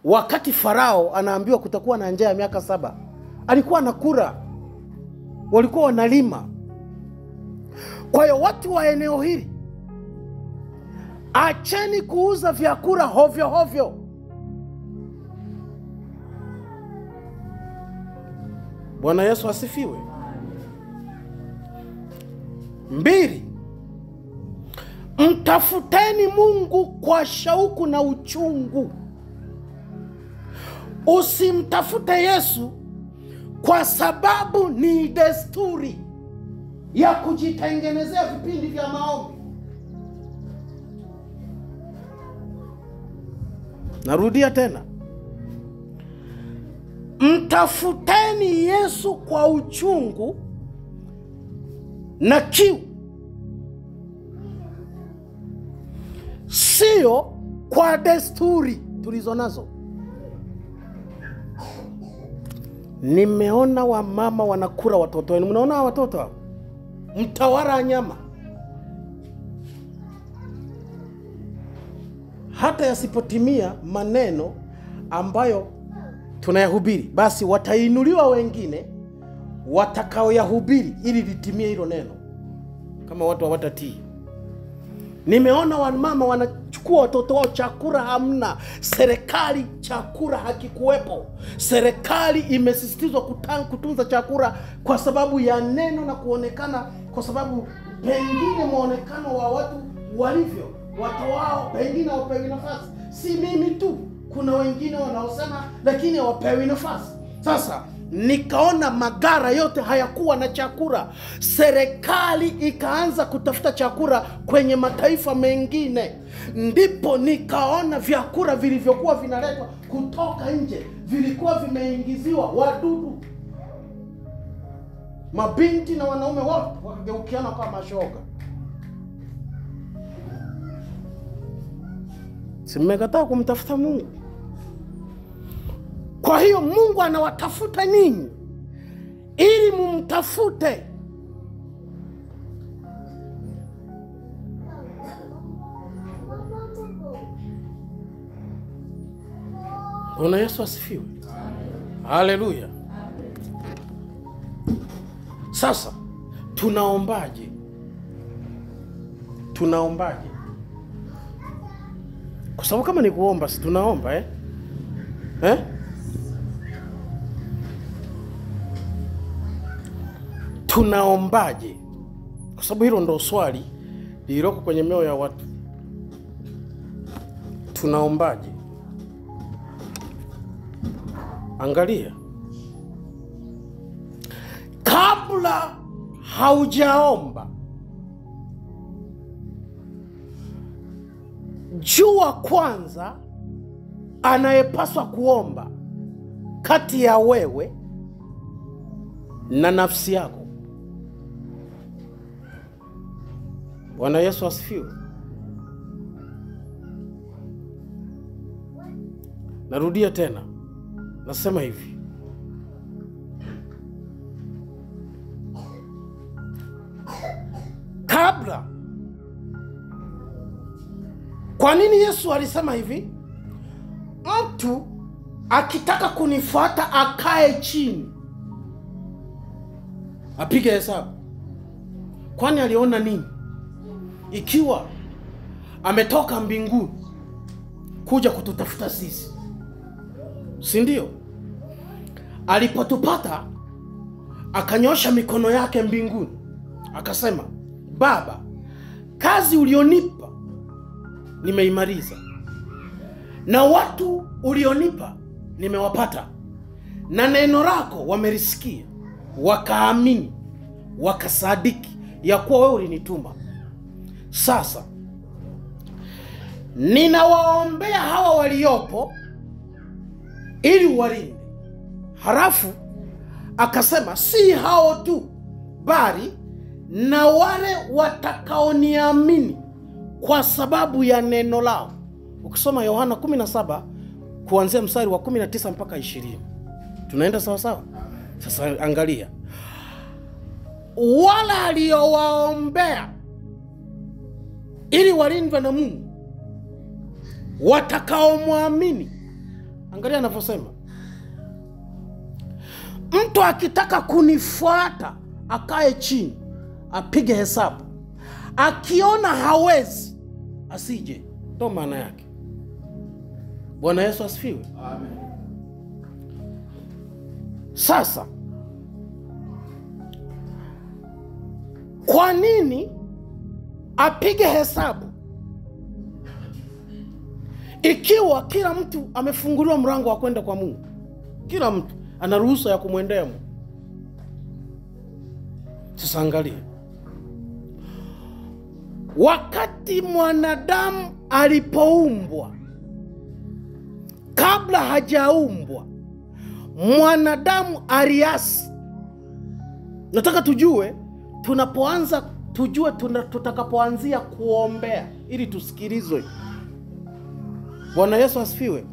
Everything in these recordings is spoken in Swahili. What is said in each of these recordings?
wakati Farao anaambiwa kutakuwa na njaa ya miaka 7, alikuwa anakula, walikuwa wanalima. Kwa hiyo watu wa eneo hili, acheni kuuza vyakula hovyo hovyo. Bwana Yesu asifiwe. 2, mtafuteni Mungu kwa shauku na uchungu. Usimtafute Yesu kwa sababu ni desturi ya kujitengenezea vipindi vya maombi. Narudia tena. Mtafuteni Yesu kwa uchungu na kiu, sio kwa desturi tulizo nazo. Nimeona wamama wanakula watoto wenu. Mnaona watoto hao? Mtawara nyama. Hata yasipotimia maneno ambayo tunayahubiri, basi watainuliwa wengine watakao yahubiri ili litimie hilo neno, kama watu hawatatii. Nimeona wamama wanachukua watoto wao, chakula hamna. Serikali chakula hakikuwepo. Serikali imesisitizwa kutunza chakula kwa sababu ya neno na kuonekana, kwa sababu pengine muonekano wa watu walivyo, watu wao pengine hawapewi nafasi. Si mimi tu, kuna wengine wanaosema lakini hawapewi nafasi. Sasa nikaona magara yote hayakuwa na chakula. Serikali ikaanza kutafuta chakula kwenye mataifa mengine. Ndipo nikaona vyakula vilivyokuwa vinaletwa kutoka nje vilikuwa vimeingiziwa wadudu. Mabinti na wanaume wote wakageukiana kama mashoga. Simekataa kumtafuta Mungu. Kwa hiyo Mungu anawatafuta ninyi ili mumtafute. Bwana Yesu asifiwe. Haleluya. Sasa tunaombaje? Tunaombaje? Kwa sababu kama ni kuomba, si tunaomba Tunaombaje? Kwa sababu hilo ndo swali lililoko kwenye mioyo ya watu. Tunaombaje? Angalia, kabla haujaomba, jua kwanza anayepaswa kuomba kati ya wewe na nafsi yako. Bwana Yesu asifiwe. Narudia tena, nasema hivi. Kabla. Kwa nini Yesu alisema hivi? Mtu akitaka kunifuata akae chini, apige hesabu. Kwani aliona nini? Ikiwa ametoka mbinguni kuja kututafuta sisi, si ndio? Alipotupata akanyosha mikono yake mbinguni, akasema, Baba, kazi ulionipa nimeimaliza, na watu ulionipa nimewapata, na neno lako wamelisikia, wakaamini, wakasadiki ya kuwa wewe ulinituma. Sasa ninawaombea hawa waliopo ili walinde. Halafu akasema, si hao tu, bali na wale watakaoniamini kwa sababu ya neno lao. Ukisoma Yohana 17 kuanzia mstari wa 19 mpaka 20. Tunaenda sawa sawa? Sasa angalia, wala aliowaombea ili walindwe na Mungu, watakaomwamini Angalia anavyosema, mtu akitaka kunifuata akae chini, apige hesabu, akiona hawezi asije. Ndio maana yake. Bwana Yesu asifiwe. Amen. Sasa kwa nini apige hesabu ikiwa kila mtu amefunguliwa mlango wa kwenda kwa Mungu? Kila mtu ana ruhusa ya kumwendea Mungu. Sasa angalia, wakati mwanadamu alipoumbwa, kabla hajaumbwa, mwanadamu aliasi. Nataka tujue tutakapoanzia kuombea ili tusikilizwe. Bwana Yesu asifiwe.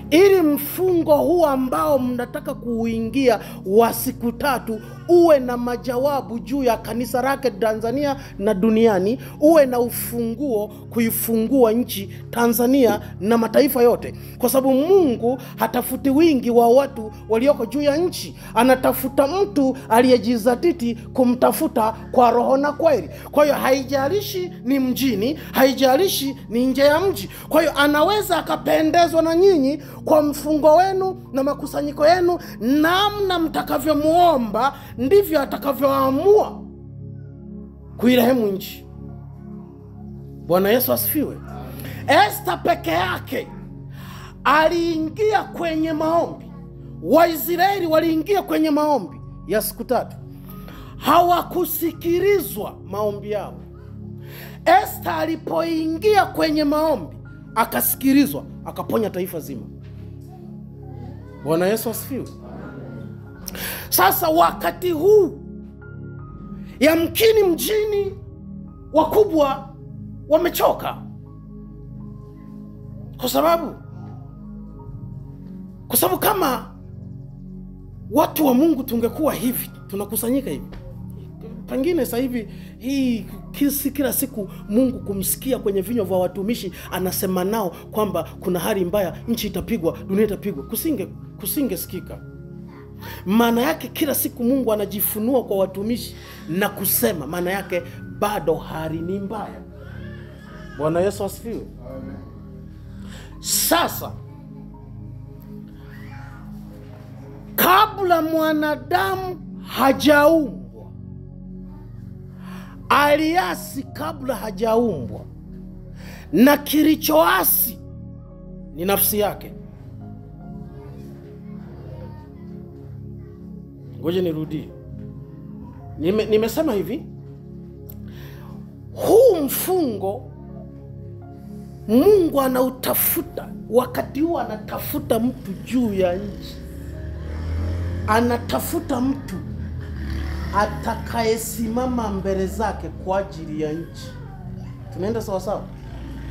Ili mfungo huu ambao mnataka kuuingia wa siku 3 uwe na majawabu juu ya kanisa lake Tanzania na duniani, uwe na ufunguo kuifungua nchi Tanzania na mataifa yote. Kwa sababu Mungu hatafuti wingi wa watu walioko juu ya nchi, anatafuta mtu aliyejizatiti kumtafuta kwa roho na kweli. Kwa hiyo haijalishi ni mjini, haijalishi ni nje ya mji. Kwa hiyo anaweza akapendezwa na nyinyi kwa mfungo wenu na makusanyiko yenu. Namna mtakavyomuomba ndivyo atakavyoamua kuirehemu nchi. Bwana Yesu asifiwe. Esta peke yake aliingia kwenye maombi. Waisraeli waliingia kwenye maombi ya siku 3. Hawakusikilizwa maombi yao. Esta alipoingia kwenye maombi akasikilizwa, akaponya taifa zima. Bwana Yesu asifiwe. Sasa wakati huu, yamkini mjini wakubwa wamechoka, kwa sababu kama watu wa Mungu tungekuwa hivi, tunakusanyika hivi, pengine sasa hivi hii kila siku Mungu kumsikia kwenye vinywa vya watumishi anasema nao kwamba kuna hali mbaya, nchi itapigwa, dunia itapigwa, kusingesikika. Maana yake kila siku Mungu anajifunua kwa watumishi na kusema, maana yake bado hali ni mbaya. Bwana Yesu asifiwe. Amen. Sasa kabla mwanadamu hajaumbwa, aliasi kabla hajaumbwa, na kilichoasi ni nafsi yake. Ngoja nirudie. Nimesema hivi, huu mfungo Mungu anautafuta wakati huu, anatafuta mtu juu ya nchi. Anatafuta mtu atakayesimama mbele zake kwa ajili ya nchi. Tunaenda sawa sawa?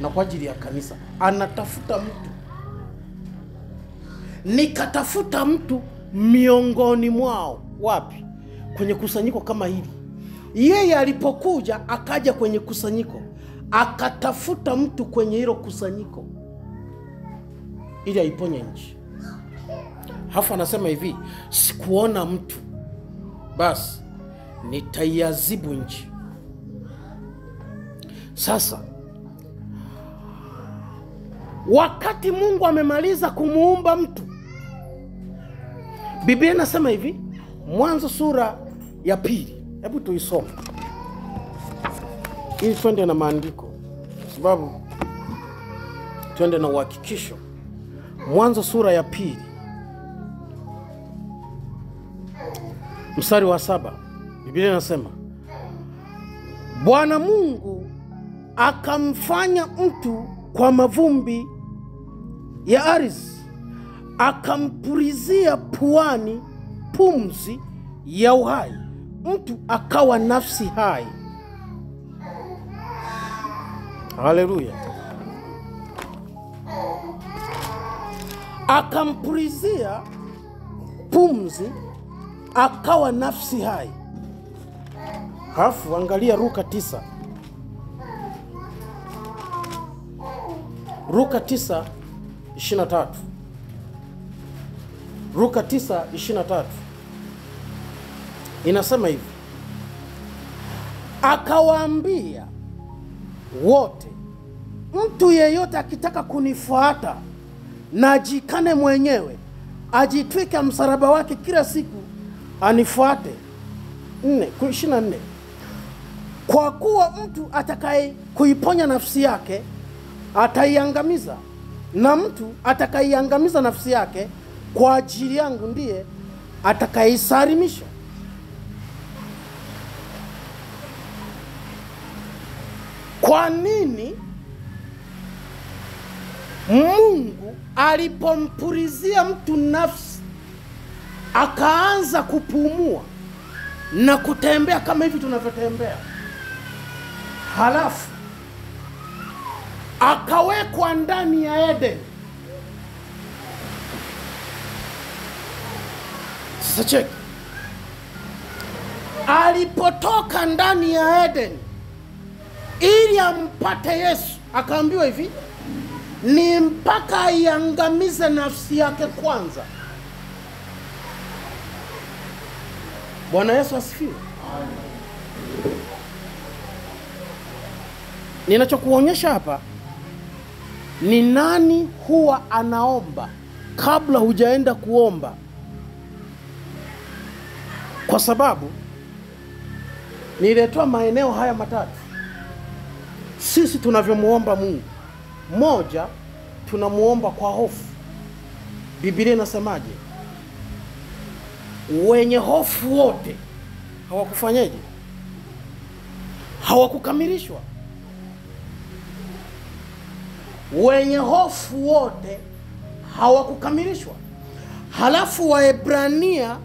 Na kwa ajili ya kanisa. Anatafuta mtu. Nikatafuta mtu miongoni mwao. Wapi? Kwenye kusanyiko kama hili. Yeye alipokuja akaja kwenye kusanyiko, akatafuta mtu kwenye hilo kusanyiko ili aiponye nchi. Hafu anasema hivi, sikuona mtu, basi nitaiadhibu nchi. Sasa wakati Mungu amemaliza kumuumba mtu, Biblia inasema hivi, Mwanzo sura ya 2. Hebu tuisome ili twende na maandiko, sababu twende na uhakikisho. Mwanzo sura ya 2 mstari wa 7. Biblia inasema, Bwana Mungu akamfanya mtu kwa mavumbi ya ardhi, akampulizia puani pumzi ya uhai, mtu akawa nafsi hai. Haleluya. Akampulizia pumzi akawa nafsi hai. Hafu angalia Luka 9. Luka 9:23. Luka 9:23 inasema hivi, akawaambia wote, mtu yeyote akitaka kunifuata na ajikane mwenyewe, ajitwike msalaba wake kila siku anifuate. 24 kwa kuwa mtu atakaye kuiponya nafsi yake ataiangamiza, na mtu atakaiangamiza nafsi yake kwa ajili yangu ndiye atakayeisalimisha. Kwa nini Mungu alipompulizia mtu nafsi akaanza kupumua na kutembea kama hivi tunavyotembea, halafu akawekwa ndani ya Eden? Sasa check, alipotoka ndani ya Eden ili ampate Yesu, akaambiwa hivi, ni mpaka aiangamize nafsi yake kwanza. Bwana Yesu asifiwe. Ninachokuonyesha hapa ni nani huwa anaomba kabla hujaenda kuomba, kwa sababu nilitoa maeneo haya matatu sisi tunavyomuomba Mungu. Moja, tunamuomba kwa hofu. Biblia inasemaje? Wenye hofu wote hawakufanyaje? Hawakukamilishwa. Wenye hofu wote hawakukamilishwa. Halafu Waebrania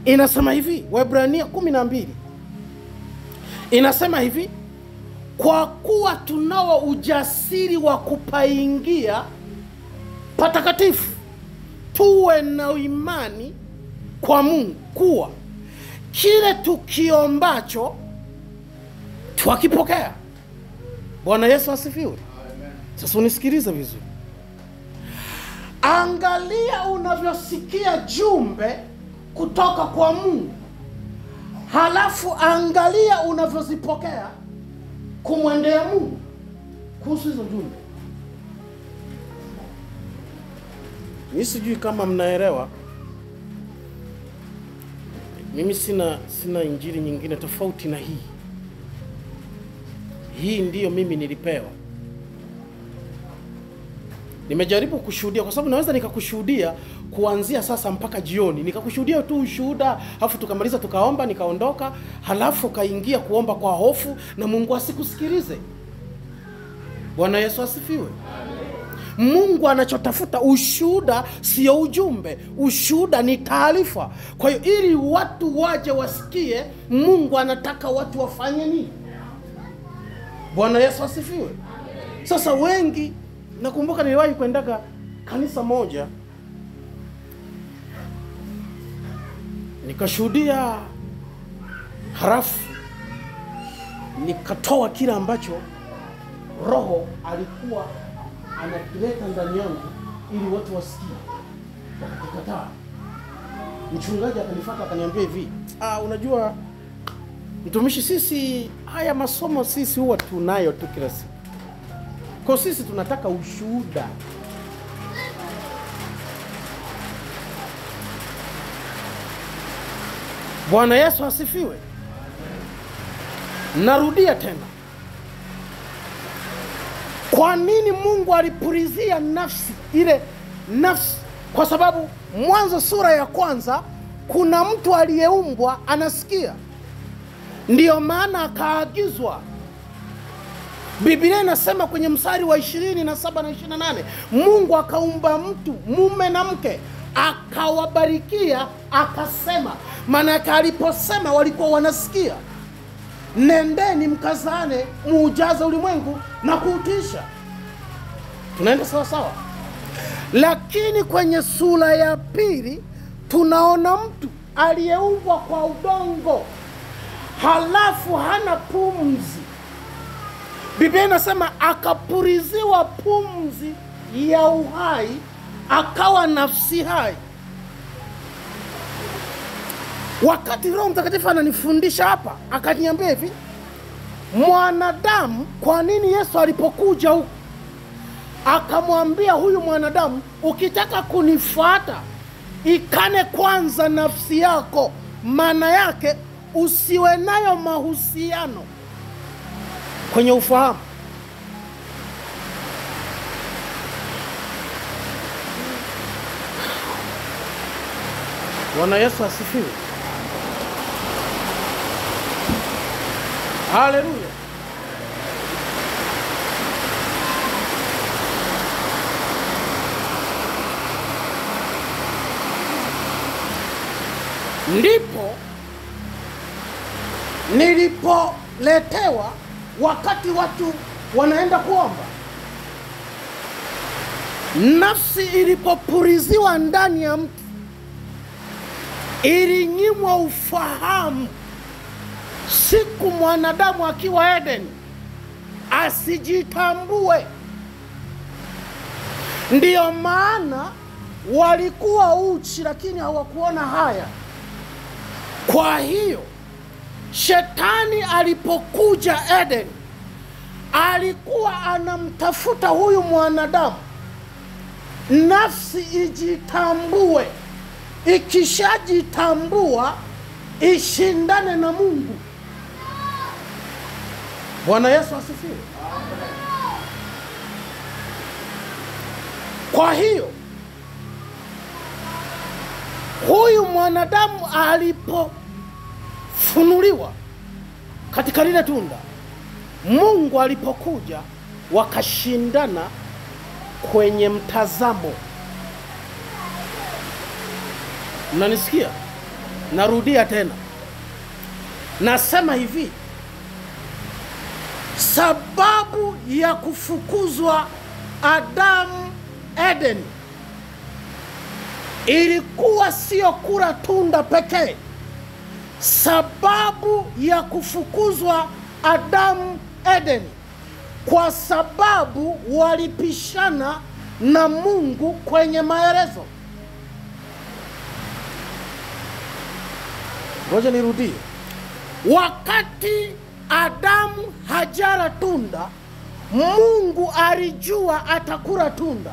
inasema hivi, Waebrania 12 inasema hivi, kwa kuwa tunao ujasiri wa kupaingia patakatifu, tuwe na imani kwa Mungu kuwa kile tukiombacho twakipokea. Bwana Yesu asifiwe. Sasa unisikilize vizuri. Angalia unavyosikia jumbe kutoka kwa Mungu, halafu angalia unavyozipokea kumwendea Mungu kuhusu hizo jumbe. Mimi sijui kama mnaelewa. Mimi sina injili nyingine tofauti na hii. Hii ndiyo mimi nilipewa. Nimejaribu kushuhudia, kwa sababu naweza nikakushuhudia kuanzia sasa mpaka jioni. Nikakushuhudia tu ushuhuda, halafu tukamaliza tukaomba, nikaondoka, halafu kaingia kuomba kwa hofu na Mungu asikusikilize. Bwana Yesu asifiwe. Mungu anachotafuta ushuhuda, sio ujumbe. Ushuhuda ni taarifa. Kwa hiyo ili watu waje wasikie, Mungu anataka watu wafanye nini? Bwana Yesu asifiwe. Sasa wengi, nakumbuka niliwahi kuendaga kanisa moja, nikashuhudia, halafu nikatoa kile ambacho Roho alikuwa anakileta ndani yangu ili watu wasikie. Wakakataa. Mchungaji akanifuata akaniambia hivi, unajua mtumishi, sisi haya masomo sisi huwa tunayo tu kila siku. Kwa sisi tunataka ushuhuda. Bwana Yesu asifiwe. Narudia tena. Kwa nini Mungu alipulizia nafsi ile nafsi? Kwa sababu Mwanzo sura ya 1 kuna mtu aliyeumbwa anasikia. Ndiyo maana akaagizwa. Biblia inasema kwenye mstari wa 27 na 28, Mungu akaumba mtu mume na mke, akawabarikia, akasema. Maana aliposema walikuwa wanasikia. Nendeni mkazane, muujaze ulimwengu na kuutisha. Tunaenda sawa sawa. Lakini kwenye sura ya 2 tunaona mtu aliyeumbwa kwa udongo, halafu hana pumzi. Biblia inasema akapuliziwa pumzi ya uhai, akawa nafsi hai. Wakati Roho Mtakatifu ananifundisha hapa, akaniambia hivi, mwanadamu, kwa nini Yesu alipokuja huku akamwambia huyu mwanadamu, ukitaka kunifuata ikane kwanza nafsi yako. Maana yake usiwe nayo mahusiano kwenye ufahamu. Bwana Yesu asifiwe. Haleluya. Ndipo nilipoletewa wakati watu wanaenda kuomba, nafsi ilipopuriziwa ndani ya mtu, ilinyimwa ufahamu. Siku mwanadamu akiwa Eden asijitambue. Ndiyo maana walikuwa uchi lakini hawakuona haya. Kwa hiyo Shetani alipokuja Eden alikuwa anamtafuta huyu mwanadamu nafsi ijitambue. Ikishajitambua ishindane na Mungu. Bwana Yesu asifiwe. Kwa hiyo huyu mwanadamu alipofunuliwa katika lile tunda, Mungu alipokuja wakashindana kwenye mtazamo. Mnanisikia? Narudia tena. Nasema hivi, sababu ya kufukuzwa Adamu Eden ilikuwa sio kula tunda pekee. Sababu ya kufukuzwa Adamu Eden kwa sababu walipishana na Mungu kwenye maelezo. Ngoja nirudie. Wakati Adamu hajara tunda, Mungu alijua atakula tunda.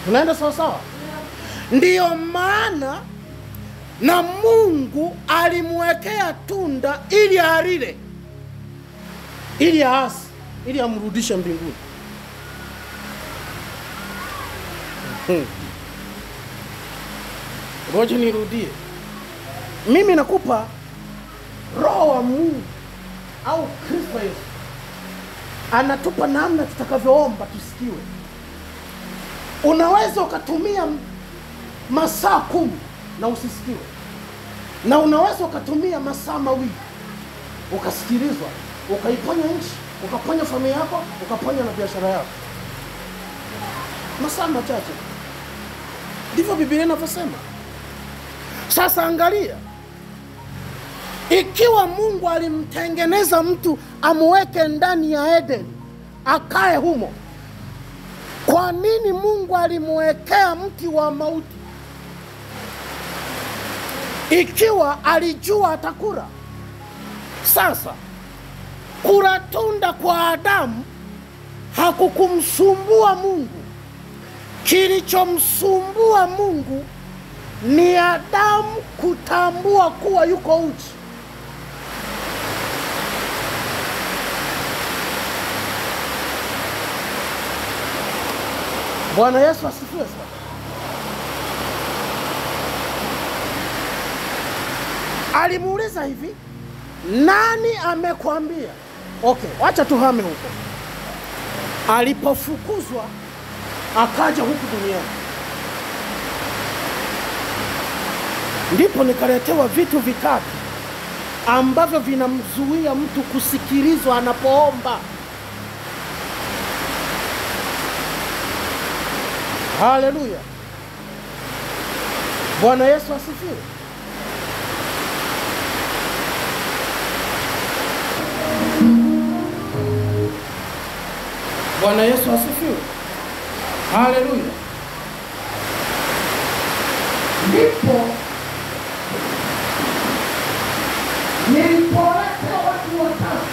Tunaenda sawa sawa? Ndiyo maana na Mungu alimwekea tunda ili alile, ili aasi, ili amrudishe mbinguni. Ngoja nirudie. Mimi nakupa Roho wa Mungu au Kristo Yesu anatupa namna tutakavyoomba tusikiwe. Unaweza ukatumia masaa 10 na usisikiwe, na unaweza ukatumia masaa 2 ukasikilizwa, ukaiponya nchi, ukaponya familia yako, ukaponya na biashara yako. Masaa machache. Ndivyo Biblia inavyosema. Sasa angalia, ikiwa Mungu alimtengeneza mtu amweke ndani ya Eden akae humo, kwa nini Mungu alimwekea mti wa mauti ikiwa alijua atakula? Sasa kula tunda kwa Adamu hakukumsumbua Mungu. Kilichomsumbua Mungu ni Adamu kutambua kuwa yuko uchi. Bwana Yesu asifiwe sana. Alimuuliza hivi, nani amekwambia? Okay, wacha tuhame huko. Alipofukuzwa akaja huku duniani, ndipo nikaletewa vitu vitatu ambavyo vinamzuia mtu kusikilizwa anapoomba. Haleluya. Bwana Yesu asifiwe. Bwana Yesu asifiwe. Haleluya. Ndipo Nilipoleta watu watatu,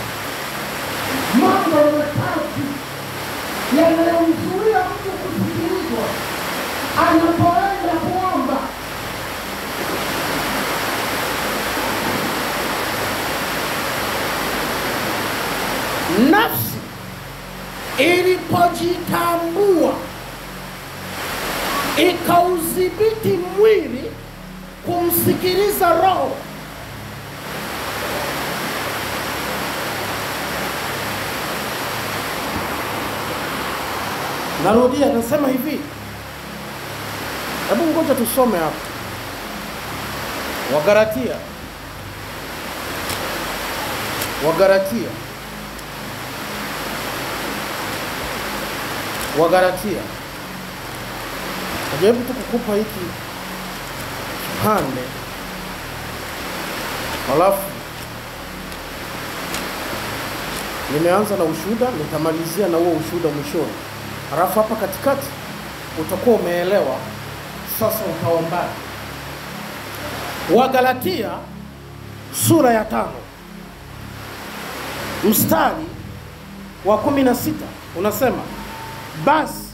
mambo matatu yanayomzuia mtu kusikilizwa anapoenda kuomba. Nafsi ilipojitambua ikaudhibiti mwili kumsikiliza roho, narudia, nasema hivi, hebu ngoja tusome hapa Wagalatia najaribu tu kukupa hiki kipande, alafu nimeanza na ushuhuda, nitamalizia na huo ushuhuda mwishoni, alafu hapa katikati utakuwa umeelewa sasa utaomba. Wagalatia sura ya 5 mstari wa 16 unasema, basi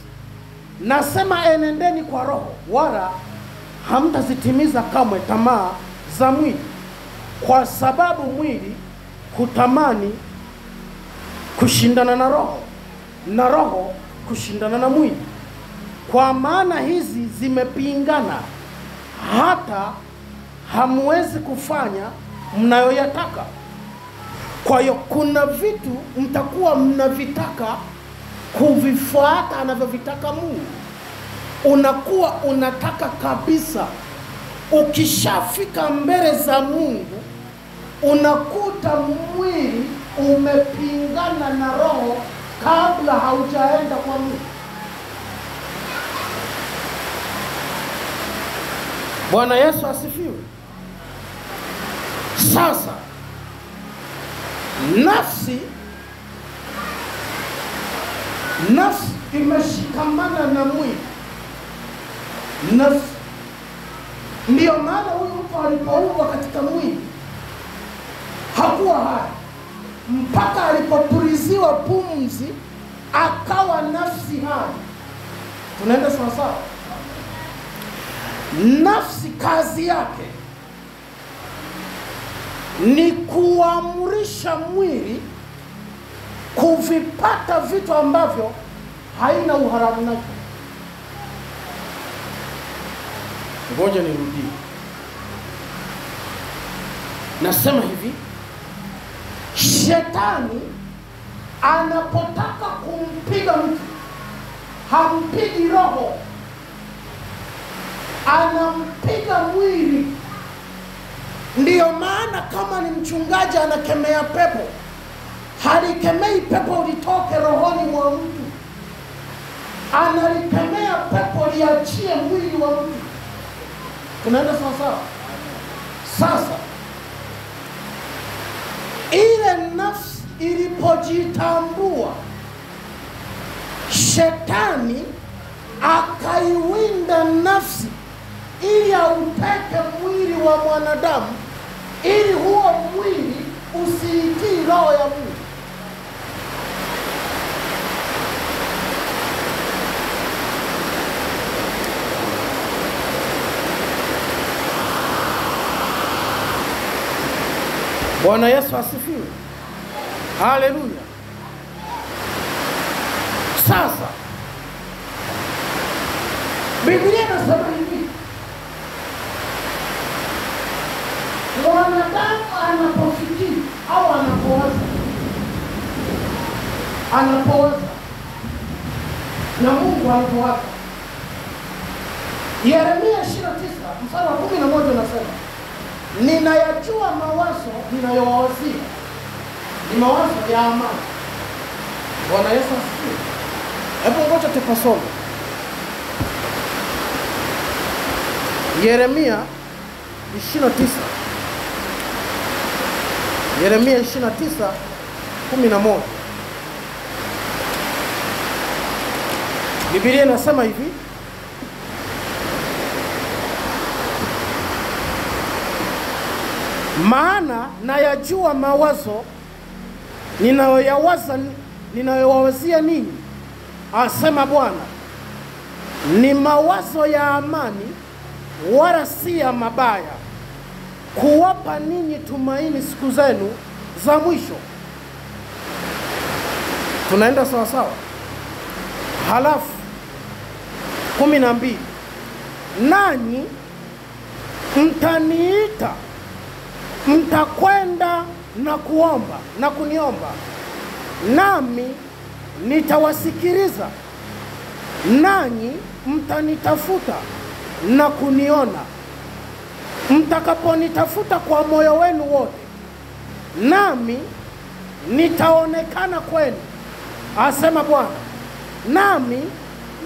nasema enendeni kwa roho, wala hamtazitimiza kamwe tamaa za mwili, kwa sababu mwili hutamani kushindana na roho, na roho kushindana na mwili, kwa maana hizi zimepingana, hata hamwezi kufanya mnayoyataka. Kwa hiyo kuna vitu mtakuwa mnavitaka kuvifuata anavyovitaka Mungu. Unakuwa unataka kabisa, ukishafika mbele za Mungu unakuta mwili umepingana na roho kabla haujaenda kwa Mungu. Bwana Yesu asifiwe. Sasa nafsi imeshikamana na mwili. Nafsi ndio maana huyu mtu alipoumbwa katika mwili hakuwa hai mpaka alipopuliziwa pumzi akawa nafsi hai. Tunaenda sawa sawa? Nafsi kazi yake ni kuamrisha mwili kuvipata vitu ambavyo haina uharamu nacho. Ngoja nirudie. Nasema hivi, shetani anapotaka kumpiga mtu hampigi roho, anampiga mwili. Ndiyo maana kama ni mchungaji anakemea pepo, halikemei pepo litoke rohoni mwa mtu, analikemea pepo liachie mwili wa mtu. Tunaenda sawa sawa? Sasa ile nafsi ilipojitambua, shetani akaiwinda nafsi ili auteke mwili wa mwanadamu, ili huo mwili usiitii roho ya Mungu. Bwana Yesu asifiwe. Haleluya. Sasa Biblia inasema hivi, mwanadamu anapofikiri au anapowaza na Mungu anapowaza. Yeremia 29 mstari wa 11 unasema, ninayajua mawazo ninayowawazia ni mawazo ya amani. Bwana Yesu asifiwe. Hebu ngoja tupasome Yeremia 29. Yeremia 29:11. Biblia inasema hivi, maana nayajua mawazo ninayowawazia ninyi, asema Bwana, ni mawazo ya amani, wala si ya mabaya, kuwapa ninyi tumaini siku zenu za mwisho. Tunaenda sawa sawa? Halafu 12, nanyi mtaniita, mtakwenda na kuomba na kuniomba, nami nitawasikiliza. Nanyi mtanitafuta na kuniona, mtakaponitafuta kwa moyo wenu wote, nami nitaonekana kwenu, asema Bwana. Nami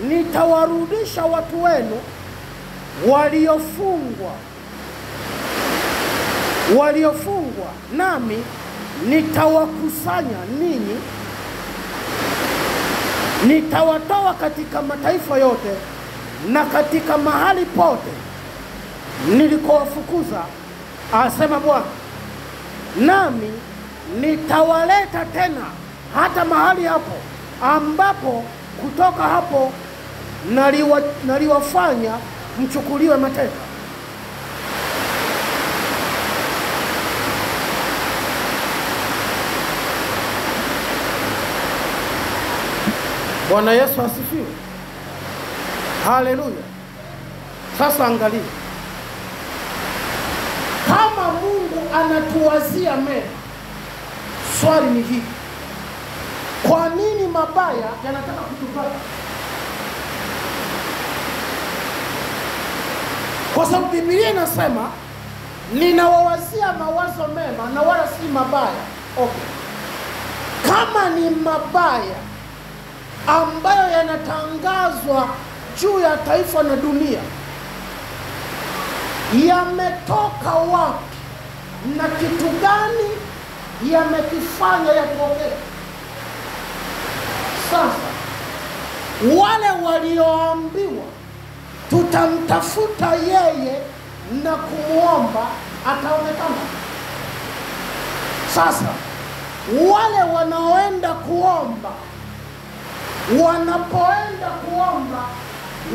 nitawarudisha watu wenu waliofungwa, nami nitawakusanya ninyi, nitawatoa katika mataifa yote na katika mahali pote nilikowafukuza, asema Bwana. Nami nitawaleta tena hata mahali hapo ambapo kutoka hapo naliwafanya mchukuliwe mateka. Bwana Yesu asifiwe. Haleluya. Sasa angalia, kama Mungu anatuwazia mema, swali ni hili: kwa nini mabaya yanataka kutupata? Kwa sababu Biblia inasema ninawawazia mawazo mema na wala si mabaya. Okay. Kama ni mabaya ambayo yanatangazwa juu ya taifa na dunia, yametoka wapi na kitu gani yamekifanya yatokee? Sasa wale walioambiwa tutamtafuta yeye na kumuomba ataonekana. Sasa wale wanaoenda kuomba, wanapoenda kuomba,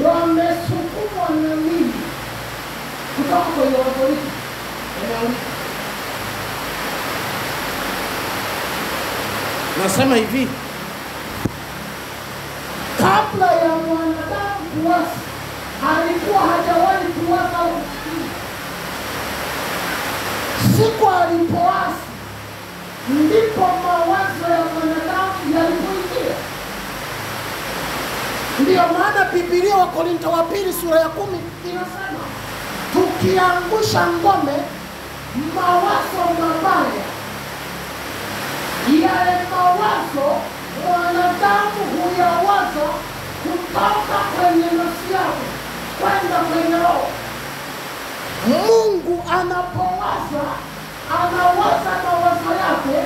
wamesukumwa na nini kutoka kwenye wazoizi? Nasema hivi, kabla ya mwanadamu kuasi, alikuwa hajawahi kuwaza usiku. Siku alipoasi, ndipo mawazo ya mwanadamu yalipoingia. Ndiyo maana Biblia wa Korinto wa pili sura ya 10 inasema, tukiangusha ngome mawazo mabaya, yale mawazo mwanadamu huyawaza kutoka kwenye nafsi yake kwenda kwenye roho. Mungu anapowaza, anawaza mawazo yake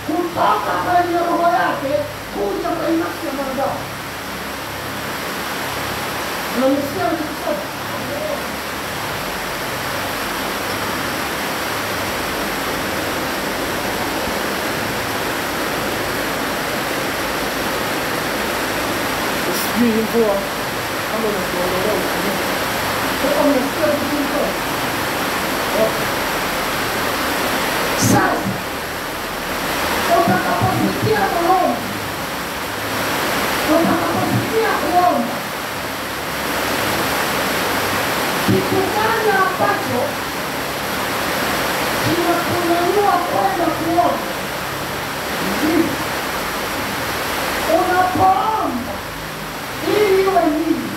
kutoka kwenye roho yake kuja kwenye nafsi ya mwanadamu. Unanisikia nikisema? Sijui mvua kama unatuongelea usiku. Kama unasikia vizuri kwa? Sasa utakapofikia maombi, utakapofikia kuomba, kitu gani ambacho kinakunyanyua kwenda kuomba? Unapoomba ili iwe nini?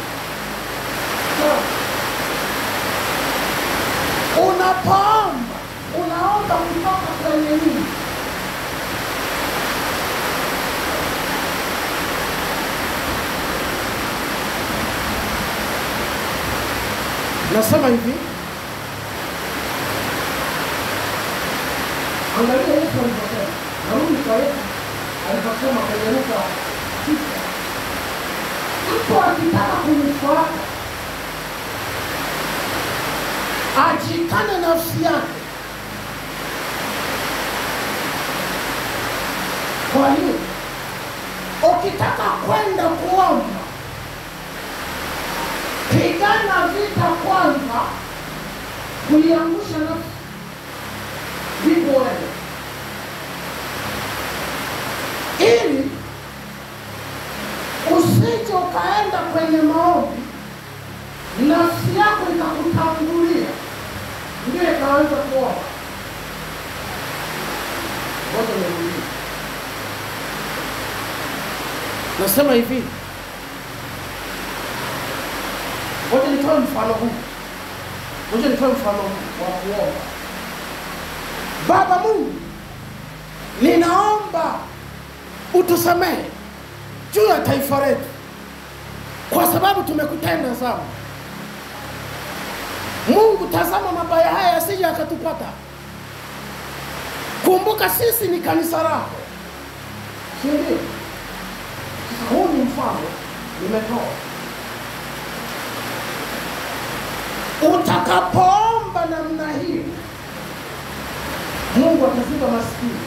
Unapoomba, unaomba kutoka kwenye nini? Nasema hivi, angalia Yesu aliposema, narudi kwa Yesu aliposema kwenye Luka 9, mtu akitaka kunifuata ajikane nafsi yake, Kwa hiyo ukitaka kwenda kuomba, pigana vita kwanza kuiangusha nafsi, ndipo wewe, ili usije ukaenda kwenye maombi nafsi yako ikakutangulia ndio ikaweza kuomba. Wote ni nasema hivi, wote nitoe mfano huu. Wote nitoe mfano huu wa kuomba. Baba Mungu, ninaomba utusamehe juu ya taifa letu kwa sababu tumekutenda sana. Mungu, tazama mabaya haya yasije yakatupata. Kumbuka sisi ni kanisa lako. Si ndio? Sasa huu ni mfano nimetoa. Utakapoomba namna hiyo, Mungu ataziba masikio.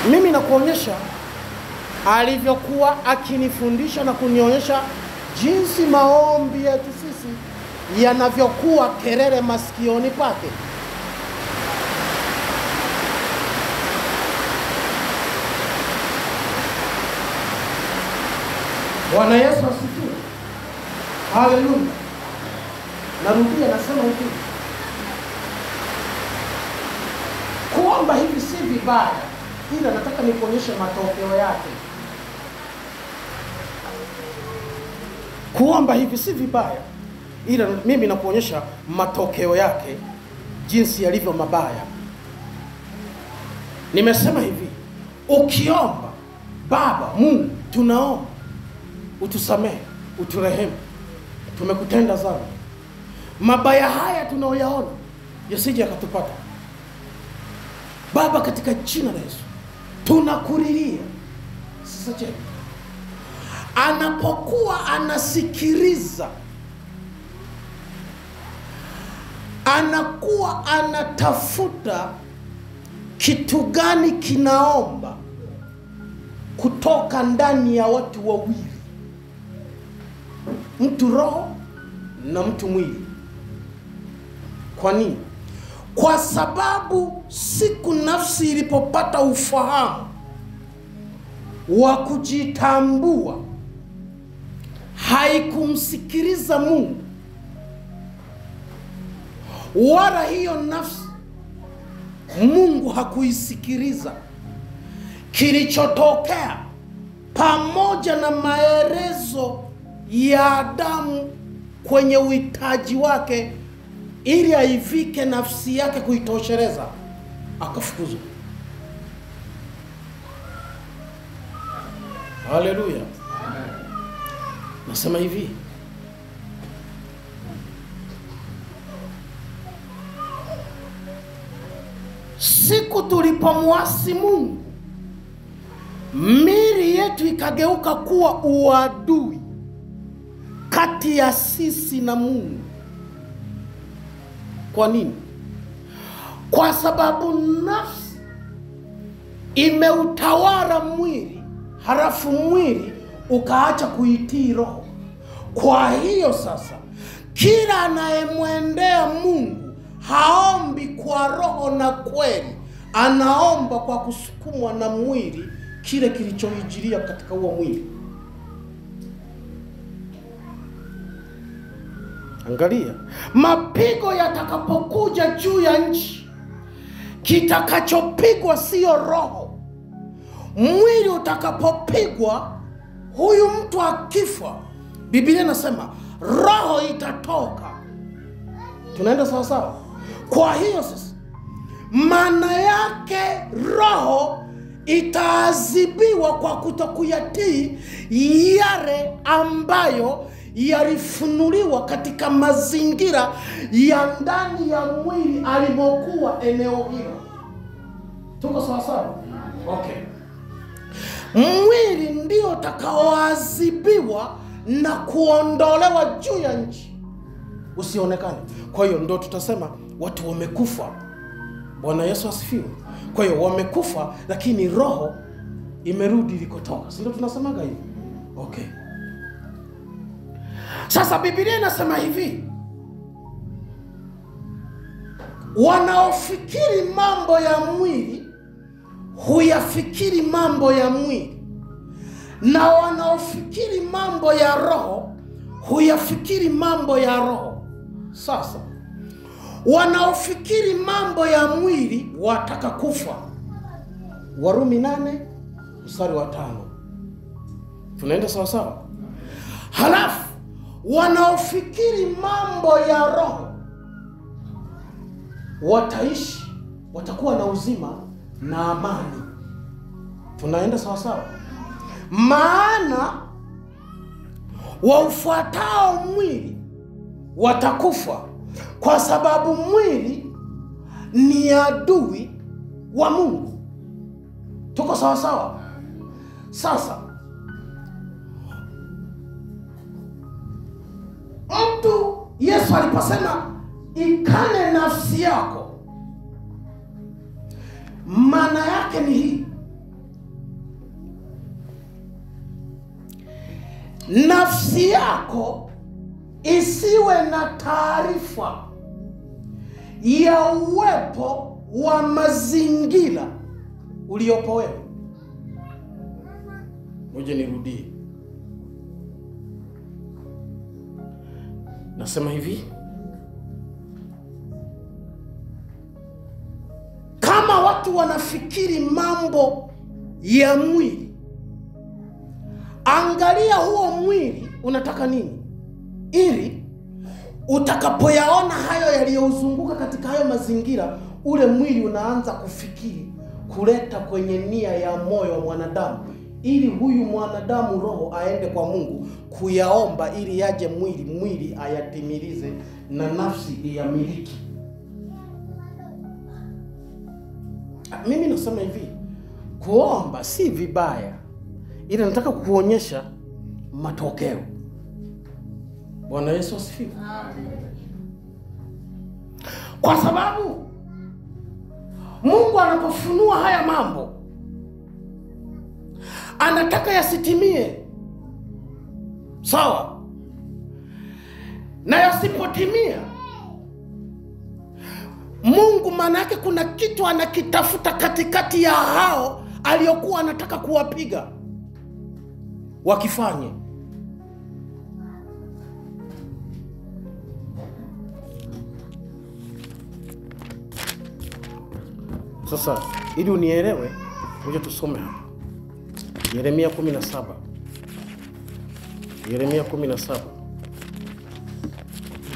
Mimi nakuonyesha alivyokuwa akinifundisha na kunionyesha jinsi maombi yetu sisi yanavyokuwa kelele masikioni pake. Bwana Yesu asifiwe. Haleluya. Narudia nasema hivi, kuomba hivi si vibaya, ila nataka nikuonyeshe matokeo yake. Kuomba hivi si vibaya, ila mimi nakuonyesha matokeo yake jinsi yalivyo mabaya. Nimesema hivi, ukiomba, Baba Mungu, tunaomba utusamehe, uturehemu, tumekutenda sana, mabaya haya tunaoyaona yasije yakatupata. Baba, katika jina la Yesu tunakuriria. Sasa je, anapokuwa anasikiliza, anakuwa anatafuta kitu gani kinaomba kutoka ndani ya watu wawili, mtu roho na mtu mwili. Kwa nini? Kwa sababu siku nafsi ilipopata ufahamu wa kujitambua, haikumsikiliza Mungu, wala hiyo nafsi Mungu hakuisikiliza. Kilichotokea, pamoja na maelezo ya Adamu kwenye uhitaji wake ili aivike nafsi yake kuitosheleza, akafukuzwa. Haleluya. Nasema hivi, siku tulipomwasi Mungu, mili yetu ikageuka kuwa uadui kati ya sisi na Mungu. Kwa nini? Kwa sababu nafsi imeutawala mwili, halafu mwili ukaacha kuitii roho. Kwa hiyo sasa, kila anayemwendea Mungu haombi kwa roho na kweli, anaomba kwa kusukumwa na mwili, kile kilichohijiria katika huo mwili. Angalia, mapigo yatakapokuja juu ya nchi, kitakachopigwa sio roho. Mwili utakapopigwa, huyu mtu akifa, Biblia inasema roho itatoka. Tunaenda sawa sawa? Kwa hiyo sasa, maana yake roho itaadhibiwa kwa kutokuyatii yale ambayo yalifunuliwa katika mazingira ya ndani ya mwili alimokuwa eneo hilo. Tuko sawa sawa? Okay. Mwili ndio utakaoadhibiwa na kuondolewa juu ya nchi, usionekane. Kwa hiyo ndio tutasema watu wamekufa. Bwana Yesu asifiwe. Kwa hiyo wamekufa, lakini roho imerudi ilikotoka. Si ndio tunasemaga hivi? Okay. Sasa Biblia inasema hivi, wanaofikiri mambo ya mwili huyafikiri mambo ya mwili, na wanaofikiri mambo ya roho huyafikiri mambo ya roho. Sasa wanaofikiri mambo ya mwili wataka kufa. Warumi 8:5. Tunaenda sawa sawa? Halafu wanaofikiri mambo ya roho wataishi, watakuwa na uzima na amani. Tunaenda sawa sawa? Maana waufuatao mwili watakufa, kwa sababu mwili ni adui wa Mungu. Tuko sawa sawa? Sasa mtu, Yesu aliposema ikane nafsi yako, maana yake ni hii: nafsi yako isiwe na taarifa ya uwepo wa mazingira uliopo wewe. Ngoja nirudie. Nasema hivi, kama watu wanafikiri mambo ya mwili, angalia huo mwili unataka nini, ili utakapoyaona hayo yaliyouzunguka katika hayo mazingira, ule mwili unaanza kufikiri, kuleta kwenye nia ya moyo wa mwanadamu, ili huyu mwanadamu roho aende kwa Mungu kuyaomba, ili yaje mwili ayatimilize na nafsi iyamiliki. Mimi nasema hivi, kuomba si vibaya, ila nataka kukuonyesha matokeo. Bwana Yesu asifiwe. Kwa sababu Mungu anapofunua haya mambo anataka yasitimie. Sawa? Na yasipotimia, Mungu maana yake kuna kitu anakitafuta katikati ya hao aliyokuwa anataka kuwapiga wakifanye. Sasa ili unielewe, ngoja tusome hapa. Yeremia 17. Yeremia 17.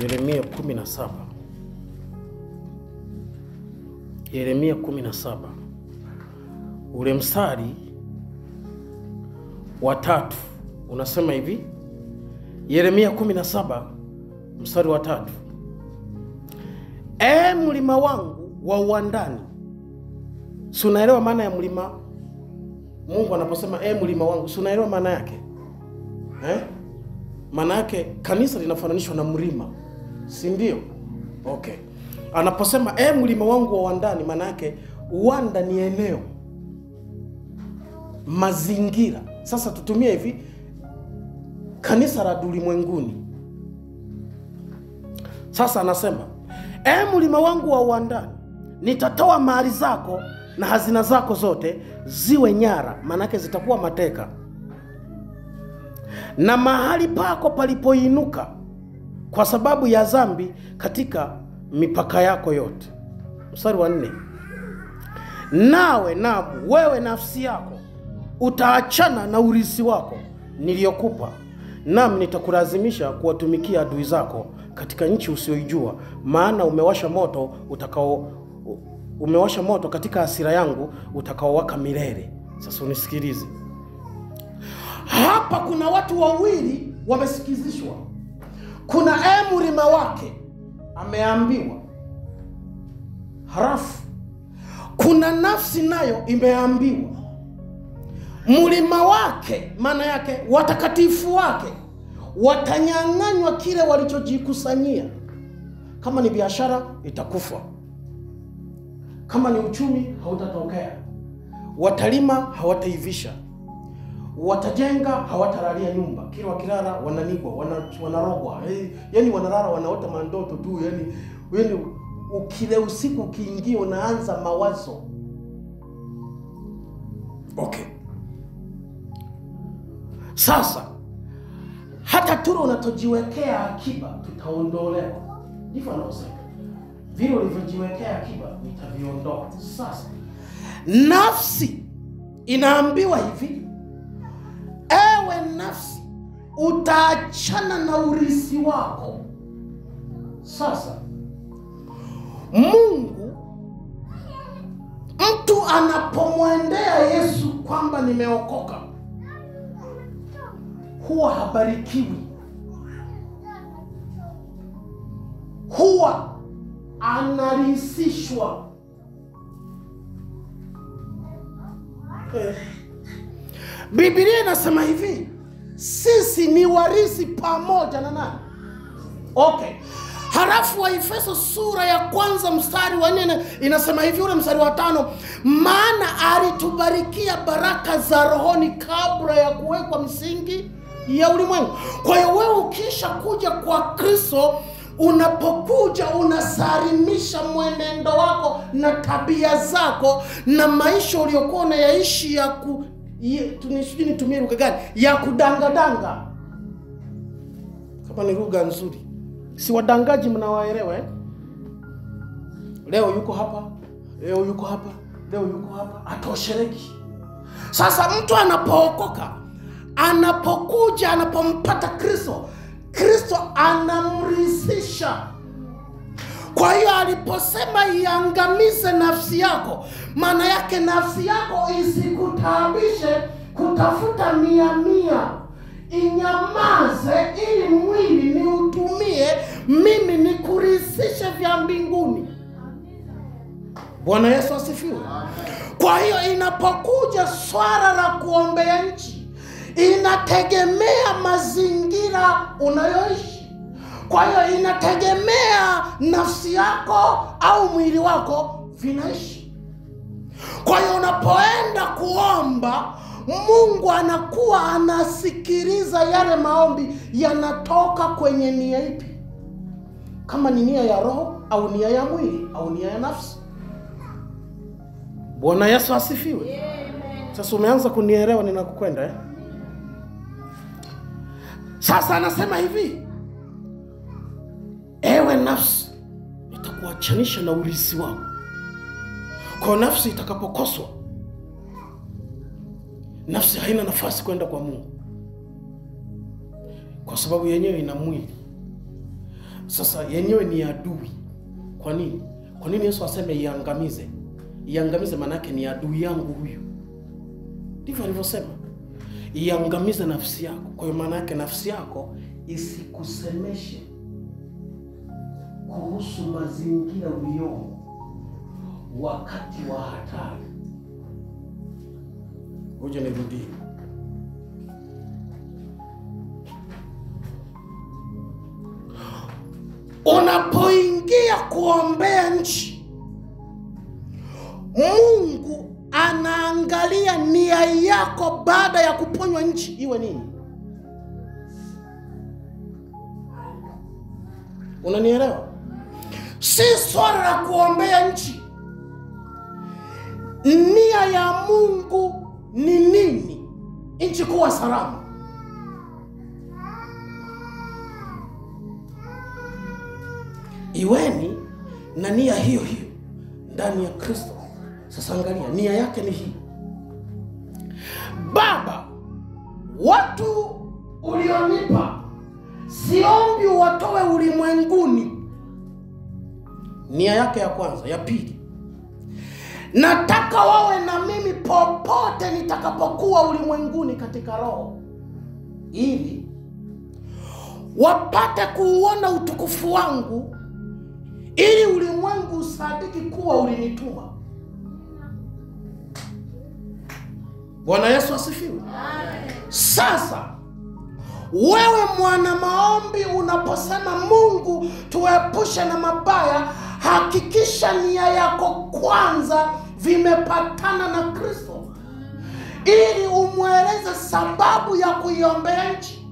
Yeremia 17. Yeremia 17. Ule mstari wa 3 unasema hivi. Yeremia 17 mstari wa 3. Mlima wangu wa uwandani. Si unaelewa maana ya mlima? Mungu anaposema mlima wangu, si unaelewa maana yake? Maana yake kanisa linafananishwa na mlima, si ndio? Okay. Anaposema mlima wangu wa uwandani, maana yake uwanda ni eneo, mazingira. Sasa tutumie hivi, kanisa la ulimwenguni. Sasa anasema mlima wangu wa uwandani, nitatoa mali zako na hazina zako zote ziwe nyara, manake zitakuwa mateka, na mahali pako palipoinuka kwa sababu ya dhambi katika mipaka yako yote. Mstari wa 4. Nawe wewe nafsi yako utaachana na urithi wako niliyokupa, nami nitakulazimisha kuwatumikia adui zako katika nchi usiyoijua, maana umewasha moto katika hasira yangu utakaowaka milele. Sasa unisikilize. Hapa kuna watu wawili wamesikizishwa. Kuna mlima wake ameambiwa, halafu kuna nafsi nayo imeambiwa. Mlima wake maana yake watakatifu wake watanyang'anywa kile walichojikusanyia. Kama ni biashara itakufa, Kama ni uchumi hautatokea. Watalima hawataivisha. Watajenga hawatalalia nyumba. Kila wakilala wananigwa, wanarogwa. Yaani wanalala wanaota mandoto tu. Yaani ukile usiku ukiingia unaanza mawazo. Okay. Sasa hata turo unatojiwekea akiba tutaondolewa. Ndivyo anaosema. Vile ulivyojiwekea akiba nitaviondoa. Sasa nafsi inaambiwa hivi, ewe nafsi, utaachana na urithi wako. Sasa Mungu, mtu anapomwendea Yesu kwamba nimeokoka, huwa habarikiwi, huwa anarisishwa. Biblia inasema hivi, sisi ni warisi pamoja na nani? Okay. Halafu wa Efeso sura ya 1 mstari wa 4 inasema hivi, ule mstari wa 5, maana alitubarikia baraka za rohoni kabla ya kuwekwa msingi ya ulimwengu. Kwa hiyo wewe ukisha kuja kwa Kristo, unapokuja unasalimisha mwenendo wako na tabia zako na maisha uliyokuwa unayaishi nitumie lugha gani? Ya kudangadanga. Kama ni lugha nzuri. Si wadangaji mnawaelewa Leo yuko hapa, leo yuko hapa, leo yuko hapa, atosheleki. Sasa mtu anapookoka, anapokuja, anapompata Kristo, Kristo anamrithisha. Kwa hiyo aliposema iangamize nafsi yako, maana yake nafsi yako isikutaabishe kutafuta mia. Inyamaze ili mwili ni utumie mimi nikurithishe vya mbinguni. Bwana Yesu asifiwe. Kwa hiyo inapokuja swala la kuombea nchi, inategemea mazingira unayoishi. Kwa hiyo inategemea nafsi yako au mwili wako vinaishi. Kwa hiyo unapoenda kuomba, Mungu anakuwa anasikiliza yale maombi yanatoka kwenye nia ipi. Kama ni nia ya roho au nia ya mwili au nia ya nafsi. Bwana Yesu asifiwe. Sasa umeanza kunielewa ninakokwenda Sasa anasema hivi, ewe nafsi, nitakuachanisha na urithi wako. Kwa nafsi itakapokoswa, nafsi haina nafasi kwenda kwa Mungu, kwa sababu yenyewe ina mwili. Sasa yenyewe ni adui. Kwa nini? Kwa nini Yesu aseme iangamize? Iangamize maana yake ni adui yangu huyu. Ndivyo alivyosema. Iangamize nafsi yako. Kwa hiyo maana yake nafsi yako isikusemeshe kuhusu mazingira uliomo wakati wa hatari. Ngoja nirudie. Unapoingia kuombea nchi, Mungu anaangalia nia yako baada ya kuponywa nchi iwe nini. Unanielewa? Si swala la kuombea nchi. Nia ya Mungu ni nini? Nchi kuwa salama. Iweni na nia hiyo hiyo ndani ya Kristo. Sasa angalia, nia yake ni hii: Baba, watu ulionipa siombi watoe ulimwenguni. Nia yake ya kwanza. Ya pili, nataka wawe na mimi popote nitakapokuwa ulimwenguni katika roho, ili wapate kuuona utukufu wangu, ili ulimwengu usadiki kuwa ulinituma. Bwana Yesu asifiwe. Sasa wewe mwana maombi, unaposema Mungu tuepushe na mabaya, Hakikisha nia yako kwanza vimepatana na Kristo, ili umweleze sababu ya kuiombea nchi,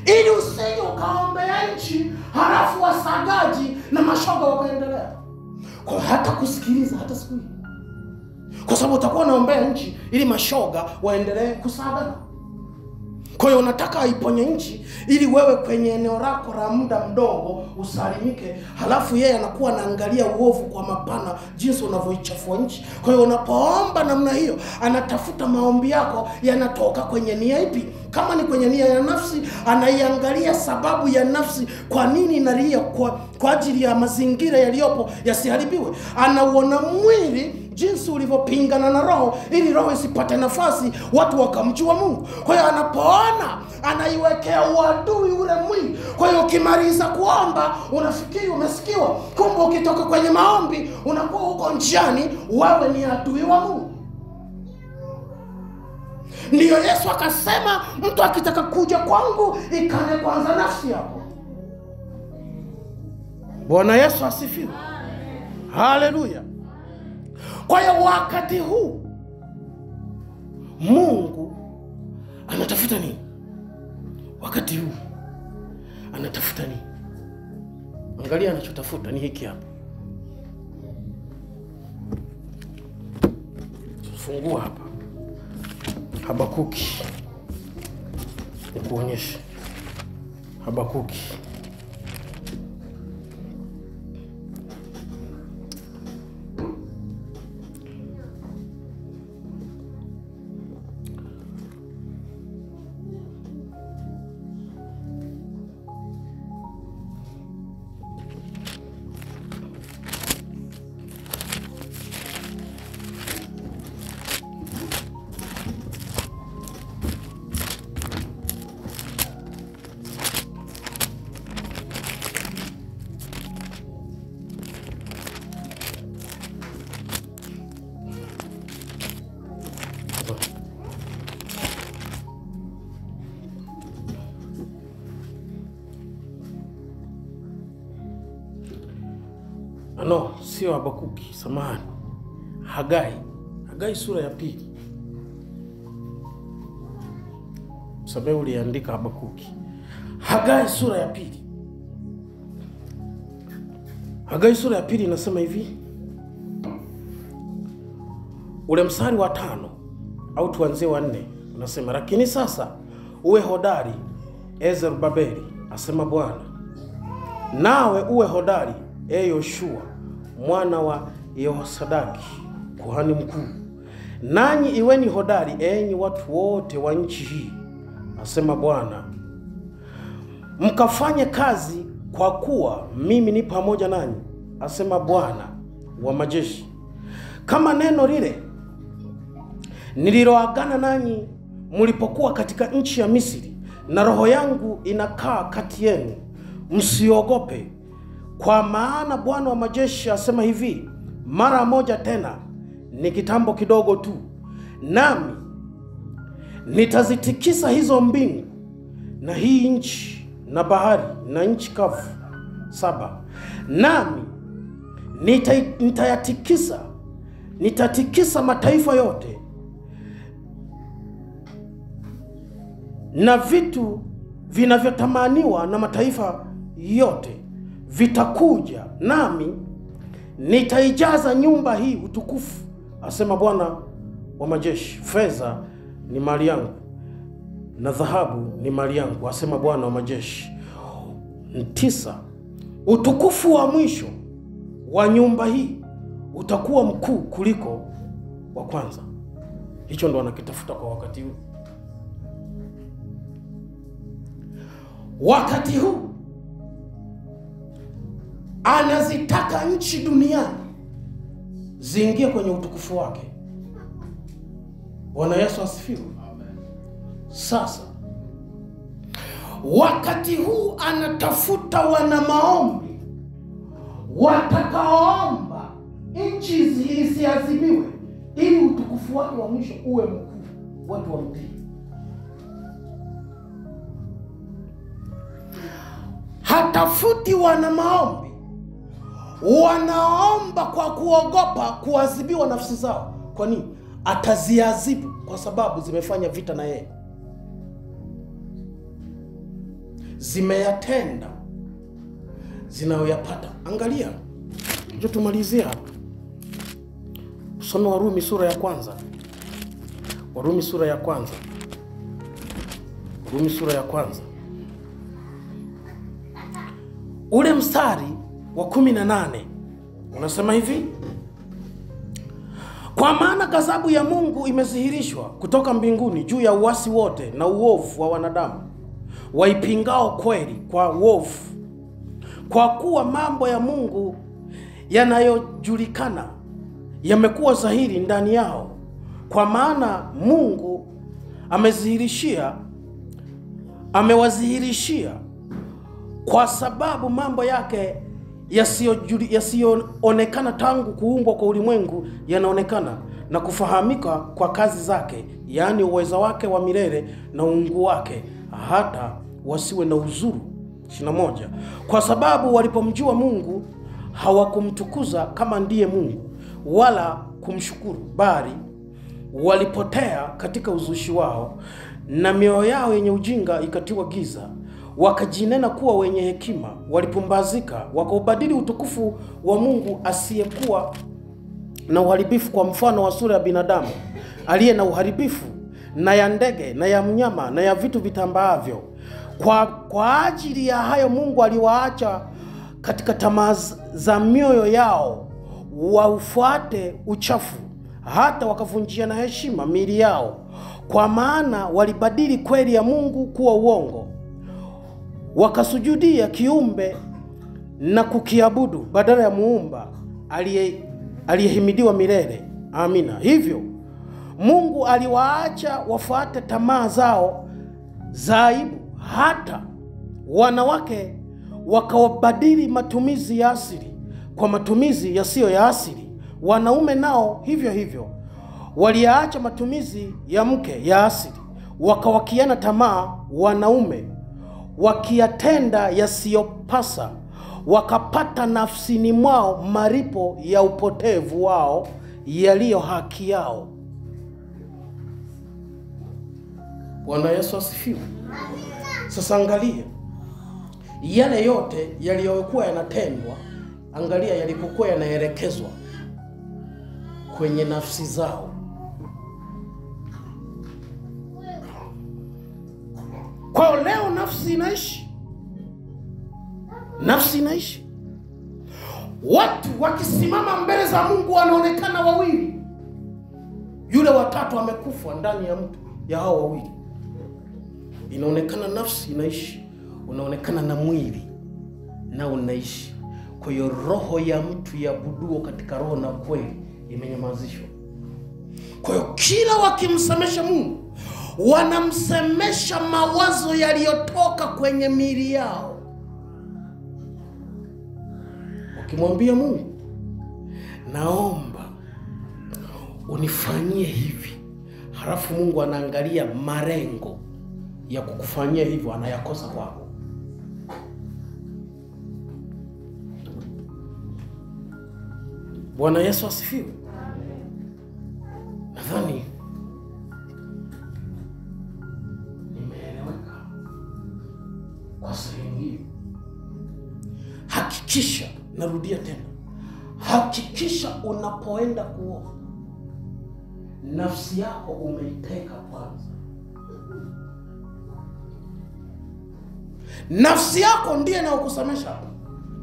ili usije ukaombea nchi halafu wasagaji na mashoga wakaendelea kwa hata kusikiliza hata siku hii, kwa sababu utakuwa unaombea nchi ili mashoga waendelee kusagana. Kwa hiyo unataka aiponye nchi ili wewe kwenye eneo lako la muda mdogo usalimike, halafu yeye anakuwa anaangalia uovu kwa mapana jinsi unavyoichafua nchi. Kwa hiyo unapoomba namna hiyo, anatafuta maombi yako yanatoka kwenye nia ipi. Kama ni kwenye nia ya nafsi, anaiangalia sababu ya nafsi, kwa nini inalia kwa ajili ya mazingira yaliyopo yasiharibiwe. Anauona mwili jinsi ulivyopingana na roho, ili roho isipate nafasi watu wakamjua Mungu. Kwa hiyo anapoona, anaiwekea uadui ule mwili. Kwa hiyo ukimaliza kuomba unafikiri umesikiwa, kumbe ukitoka kwenye maombi unakuwa huko njiani, wewe ni adui wa Mungu. Ndiyo Yesu akasema, mtu akitaka kuja kwangu ikane kwanza nafsi yako. Bwana Yesu asifiwe. Haleluya. Kwa hiyo wakati huu Mungu anatafuta nini? Wakati huu anatafuta nini? Angalia anachotafuta ni hiki hapa. Fungua hapa Habakuki, nikuonyeshe Habakuki. No, sio Habakuki, samahani. Hagai sura ya 2. Sababu uliandika Habakuki. Hagai sura ya 2. Hagai sura ya 2 inasema hivi. Ule mstari wa 5 au tuanzie wa 4 unasema, lakini sasa uwe hodari Zerubabeli, asema Bwana. Nawe uwe hodari Yoshua mwana wa Yehosadaki kuhani mkuu. Nanyi iweni hodari enyi watu wote wa nchi hii, asema Bwana. Mkafanye kazi, kwa kuwa mimi ni pamoja nanyi, asema Bwana wa majeshi. Kama neno lile nililoagana nanyi mlipokuwa katika nchi ya Misri, na roho yangu inakaa kati yenu. Msiogope, kwa maana Bwana wa majeshi asema hivi, mara moja tena, ni kitambo kidogo tu, nami nitazitikisa hizo mbingu na hii nchi na bahari na nchi kavu 7. Nami nitatikisa mataifa yote, na vitu vinavyotamaniwa na mataifa yote vitakuja, nami nitaijaza nyumba hii utukufu, asema Bwana wa majeshi. Fedha ni mali yangu na dhahabu ni mali yangu, asema Bwana wa majeshi. 9. Utukufu wa mwisho wa nyumba hii utakuwa mkuu kuliko wa kwanza. Hicho ndo anakitafuta kwa wakati huu. Wakati huu anazitaka nchi duniani ziingie kwenye utukufu wake. Bwana Yesu asifiwe. Sasa wakati huu anatafuta wana maombi watakaoomba nchi isiadhibiwe, ili utukufu wake wa mwisho uwe mkuu, watu wamtii. Hatafuti wana maombi wanaomba kwa kuogopa kuadhibiwa nafsi zao. Kwa nini? Ataziadhibu kwa sababu zimefanya vita na yeye, zimeyatenda zinayoyapata. Angalia, njoo tumalizie hapa. Tusome Warumi sura ya kwanza. Warumi sura ya kwanza. Warumi sura ya kwanza. Ule mstari wa 18 unasema hivi: kwa maana ghadhabu ya Mungu imedhihirishwa kutoka mbinguni juu ya uasi wote na uovu wa wanadamu waipingao kweli kwa uovu, kwa kuwa mambo ya Mungu yanayojulikana yamekuwa dhahiri ndani yao, kwa maana Mungu amewadhihirishia, kwa sababu mambo yake yasiyoonekana tangu kuumbwa kwa ulimwengu yanaonekana na kufahamika kwa kazi zake, yaani uweza wake wa milele na uungu wake, hata wasiwe na uzuru. 21 Kwa sababu walipomjua Mungu hawakumtukuza kama ndiye Mungu wala kumshukuru, bali walipotea katika uzushi wao, na mioyo yao yenye ujinga ikatiwa giza. Wakajinena kuwa wenye hekima, walipumbazika, wakaubadili utukufu wa Mungu asiyekuwa na uharibifu kwa mfano wa sura ya binadamu aliye na uharibifu, na ya ndege, na ya mnyama, na ya vitu vitambaavyo. Kwa ajili ya hayo Mungu aliwaacha katika tamaa za mioyo yao waufuate uchafu, hata wakavunjiana heshima miili yao, kwa maana walibadili kweli ya Mungu kuwa uongo, wakasujudia kiumbe na kukiabudu badala ya muumba aliyehimidiwa milele. Amina. Hivyo Mungu aliwaacha wafuate tamaa zao za aibu, hata wanawake wakawabadili matumizi ya asili kwa matumizi yasiyo ya asili. Wanaume nao hivyo hivyo waliacha matumizi ya mke ya asili, wakawakiana tamaa wanaume, wakiyatenda yasiyopasa, wakapata nafsini mwao maripo ya upotevu wao yaliyo haki yao. Bwana Yesu asifiwe. Sasa angalia yale yote yaliyokuwa yanatendwa, angalia yalipokuwa yanaelekezwa kwenye nafsi zao. Kwa leo nafsi inaishi. Nafsi inaishi. Watu wakisimama mbele za Mungu wanaonekana wawili. Yule watatu amekufa ndani ya mtu ya hao wawili. Inaonekana nafsi inaishi, unaonekana na mwili na unaishi. Kwa hiyo roho ya mtu iabuduo katika roho na kweli imenyamazishwa. Kwa hiyo kila wakimsemesha Mungu, wanamsemesha mawazo yaliyotoka kwenye miili yao. Wakimwambia Mungu, naomba unifanyie hivi, halafu Mungu anaangalia marengo ya kukufanyia hivyo, anayakosa kwako. Bwana Yesu asifiwe. Nadhani nimeeleweka kwa sehemu hii. Hakikisha, narudia tena, hakikisha unapoenda kuoga, nafsi yako umeiteka kwanza. Nafsi yako ndiye inayokusemesha.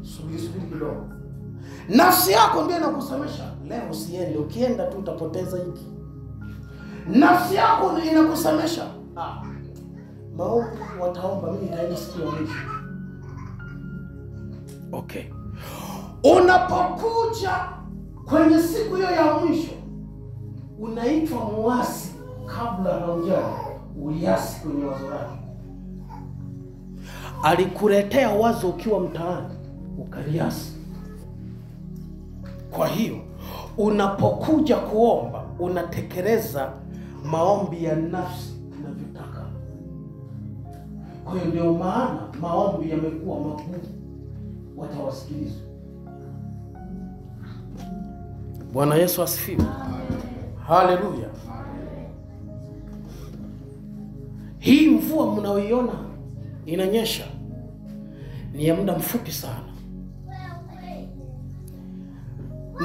Subiri kidogo. Nafsi yako ndiye inakusemesha, leo usiende, ukienda tu utapoteza hiki. Nafsi yako ndiye inakusemesha, maombi wataomba, mimi nitaenda siku ya mwisho. Okay. Unapokuja kwenye siku hiyo ya mwisho, unaitwa muasi kabla haujaja. Uliasi kwenye wazo lako. Alikuletea wazo ukiwa mtaani, ukaliasi. Kwa hiyo unapokuja kuomba, unatekeleza maombi ya nafsi inavyotaka. Kwa hiyo ndio maana maombi yamekuwa magumu, watawasikilizwa. Bwana Yesu asifiwe. Haleluya. Hii mvua mnaoiona inanyesha ni ya muda mfupi sana.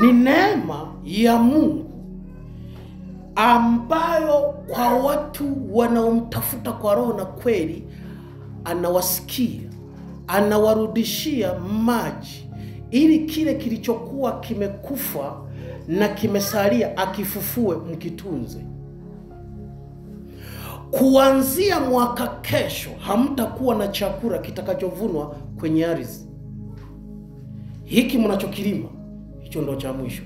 Ni neema ya Mungu ambayo kwa watu wanaomtafuta kwa roho na kweli anawasikia, anawarudishia maji ili kile kilichokuwa kimekufa na kimesalia akifufue mkitunze. Kuanzia mwaka kesho hamtakuwa na chakula kitakachovunwa kwenye ardhi. Hiki mnachokilima hicho ndo cha mwisho.